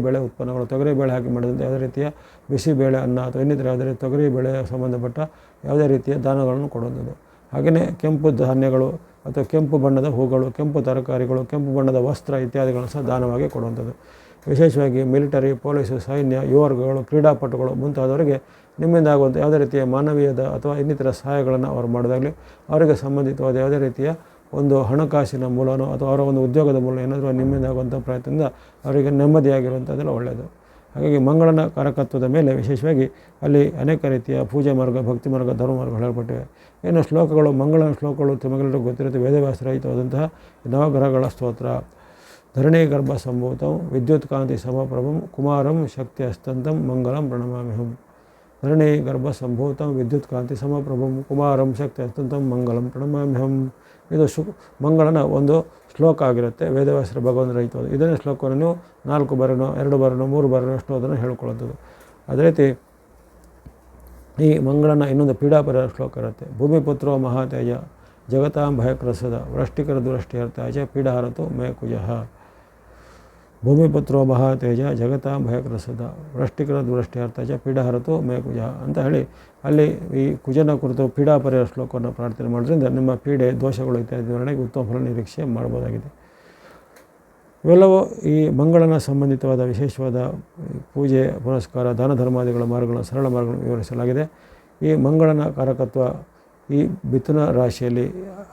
ಬೇಳೆ ಉತ್ಪನ್ನಗಳು, ತೊಗರಿ ಬೇಳೆ ಹಾಕಿ ಮಾಡಿದಂಥ ಯಾವುದೇ ರೀತಿಯ ಬಿಸಿ ಬೇಳೆ, ಅನ್ನ ಅಥವಾ ಇನ್ನಿತರ ಯಾವುದೇ ರೀತಿ ತೊಗರಿ ಬೇಳೆ ಸಂಬಂಧಪಟ್ಟ ಯಾವುದೇ ರೀತಿಯ ದಾನಗಳನ್ನು ಕೊಡುವಂಥದ್ದು. ಹಾಗೆಯೇ ಕೆಂಪು ಧಾನ್ಯಗಳು ಅಥವಾ ಕೆಂಪು ಬಣ್ಣದ ಹೂಗಳು, ಕೆಂಪು ತರಕಾರಿಗಳು, ಕೆಂಪು ಬಣ್ಣದ ವಸ್ತ್ರ ಇತ್ಯಾದಿಗಳನ್ನು ಸಹ ದಾನವಾಗಿ ಕೊಡುವಂಥದ್ದು. ವಿಶೇಷವಾಗಿ ಮಿಲಿಟರಿ, ಪೊಲೀಸು, ಸೈನ್ಯ, ಯುವಕರುಗಳು, ಕ್ರೀಡಾಪಟುಗಳು ಮುಂತಾದವರಿಗೆ ನಿಮ್ಮಿಂದ ಆಗುವಂಥ ಯಾವುದೇ ರೀತಿಯ ಮಾನವೀಯದ ಅಥವಾ ಇನ್ನಿತರ ಸಹಾಯಗಳನ್ನು ಅವರು ಮಾಡೋದಾಗಲಿ, ಅವರಿಗೆ ಸಂಬಂಧಿತವಾದ ಯಾವುದೇ ರೀತಿಯ ಒಂದು ಹಣಕಾಸಿನ ಮೂಲನೋ ಅಥವಾ ಅವರ ಒಂದು ಉದ್ಯೋಗದ ಮೂಲ ಏನಾದರೂ ನಿಮ್ಮಿಂದ ಆಗುವಂಥ ಪ್ರಯತ್ನದಿಂದ ಅವರಿಗೆ ನೆಮ್ಮದಿಯಾಗಿರುವಂಥದ್ದೆಲ್ಲ ಒಳ್ಳೆಯದು. ಹಾಗಾಗಿ ಮಂಗಳನ ಕಾರಕತ್ವದ ಮೇಲೆ ವಿಶೇಷವಾಗಿ ಅಲ್ಲಿ ಅನೇಕ ರೀತಿಯ ಪೂಜೆ ಮಾರ್ಗ, ಭಕ್ತಿ ಮಾರ್ಗ, ಧರ್ಮ ಮಾರ್ಗ ಹೇಳಲ್ಪಟ್ಟಿವೆ. ಏನು ಶ್ಲೋಕಗಳು, ಮಂಗಳನ ಶ್ಲೋಕಗಳು ತಮಗೆಲ್ಲರಿಗೂ ಗೊತ್ತಿರುತ್ತೆ. ವೇದವ್ಯಾಸರಹಿತವಾದಂತಹ ನವಗ್ರಹಗಳ ಸ್ತೋತ್ರ. ಧರಣಿ ಗರ್ಭ ಸಂಭೂತಂ ವಿದ್ಯುತ್ ಕಾಂತಿ ಸಮಪ್ರಭಂ ಕುಮಾರಂ ಶಕ್ತಿ ಅಸ್ತಂತಂ ಮಂಗಳಂ ಪ್ರಣಮಾಮ್ಯಹಂ. ಧರಣಿ ಗರ್ಭ ಸಂಭೂತಂ ವಿದ್ಯುತ್ ಕಾಂತಿ ಸಮಪ್ರಭಂ ಕುಮಾರಂ ಶಕ್ತಿ ಅಸ್ತಂತಂ ಮಂಗಳಂ ಪ್ರಣಮಾಮ್ಯಹಂ. ಇದು ಮಂಗಳನ ಒಂದು ಶ್ಲೋಕ ಆಗಿರುತ್ತೆ. ವೇದವ್ಯಾಸರ ಭಗವಂತ ರಹಿತವಾದ ಇದನ್ನೇ ಶ್ಲೋಕವನ್ನು ನೀವು 4 ಬಾರಿನೋ 2 ಬಾರಿನೋ 3 ಬಾರಿನೋ ಅಷ್ಟು ಅದನ್ನು ಹೇಳ್ಕೊಳ್ಳೋಂಥದ್ದು. ಅದೇ ರೀತಿ ಈ ಮಂಗಳನ ಇನ್ನೊಂದು ಪೀಡಾಪರ ಶ್ಲೋಕ ಇರುತ್ತೆ. ಭೂಮಿಪುತ್ರೋ ಮಹಾತೇಜ ಜಗತಾಂ ಭಯಕೃಸದ ವೃಷ್ಟಿಕರ ದುರಷ್ಟಿಯರ್ಥಾಚ ಪೀಡಾಹರತು ಮೇ ಕುಜಃ. ಭೂಮಿಪುತ್ರೋ ಮಹಾತೇಜ ಜಗತಾಂ ಭಯಕೃಸದ ವೃಷ್ಟಿಕರ ದುರಷ್ಟಿಯರ್ಥಾಚ ಪೀಡಾಹರತು ಮೇ ಕುಜಃ ಅಂತ ಹೇಳಿ ಅಲ್ಲಿ ಈ ಕುಜನ ಕುರಿತು ಪೀಡಾಪರ ಶ್ಲೋಕವನ್ನು ಪ್ರಾರ್ಥನೆ ಮಾಡೋದ್ರಿಂದ ನಿಮ್ಮ ಪೀಡೆ, ದೋಷಗಳು ಇತ್ಯಾದಿ ನಿವಾರಣೆಗೆ ಉತ್ತಮ ಫಲ ನಿರೀಕ್ಷೆ ಮಾಡ್ಬೋದಾಗಿದೆ. ಇವೆಲ್ಲವೂ ಈ ಮಂಗಳನ ಸಂಬಂಧಿತವಾದ ವಿಶೇಷವಾದ ಪೂಜೆ, ಪುನಸ್ಕಾರ, ದಾನ ಧರ್ಮಾದಿಗಳ ಮಾರ್ಗಗಳನ್ನು, ಸರಳ ಮಾರ್ಗಗಳನ್ನು ವಿವರಿಸಲಾಗಿದೆ. ಈ ಮಂಗಳನ ಕಾರಕತ್ವ ಈ ಮಿಥುನ ರಾಶಿಯಲ್ಲಿ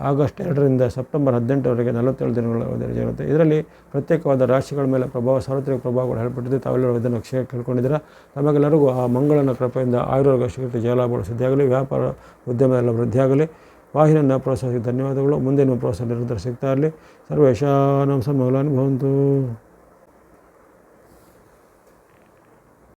ಆಗಸ್ಟ್ 2ರಿಂದ ಸೆಪ್ಟೆಂಬರ್ 18ರವರೆಗೆ 47 ದಿನಗಳ ಅವಧಿ ಇರುತ್ತೆ. ಇದರಲ್ಲಿ ಪ್ರತ್ಯೇಕವಾದ ರಾಶಿಗಳ ಮೇಲೆ ಪ್ರಭಾವ, ಸಾರ್ವತ್ರಿಕ ಪ್ರಭಾವಗಳು ಹೇಳ್ಬಿಟ್ಟಿದೆ. ತಾವೆಲ್ಲರೂ ಇದನ್ನು ಕೇಳ್ಕೊಂಡಿದ್ದೀರಾ. ತಮಗೆಲ್ಲರಿಗೂ ಆ ಮಂಗಳನ ಕೃಪೆಯಿಂದ ಆಯುರ್ವೇದ ಶ್ರೀಕೃತಿ ಜಯಲಾಭಗಳು ಸಿದ್ಧಿಯಾಗಲಿ, ವ್ಯಾಪಾರ ಉದ್ಯಮ ಎಲ್ಲ ವೃದ್ಧಿಯಾಗಲಿ. ವಾಹಿನಿಯನ್ನು ಪ್ರೋತ್ಸಾಹಕ್ಕೆ ಧನ್ಯವಾದಗಳು. ಮುಂದೆ ನಿಮ್ಮ ಪ್ರೋತ್ಸಾಹ ನಿರಂತರ ಸಿಗ್ತಾ ಇರಲಿ. ಸರ್ವೇಷಾಂ ಸನ್ಮಂಗಳಾನಿ ಭವಂತು.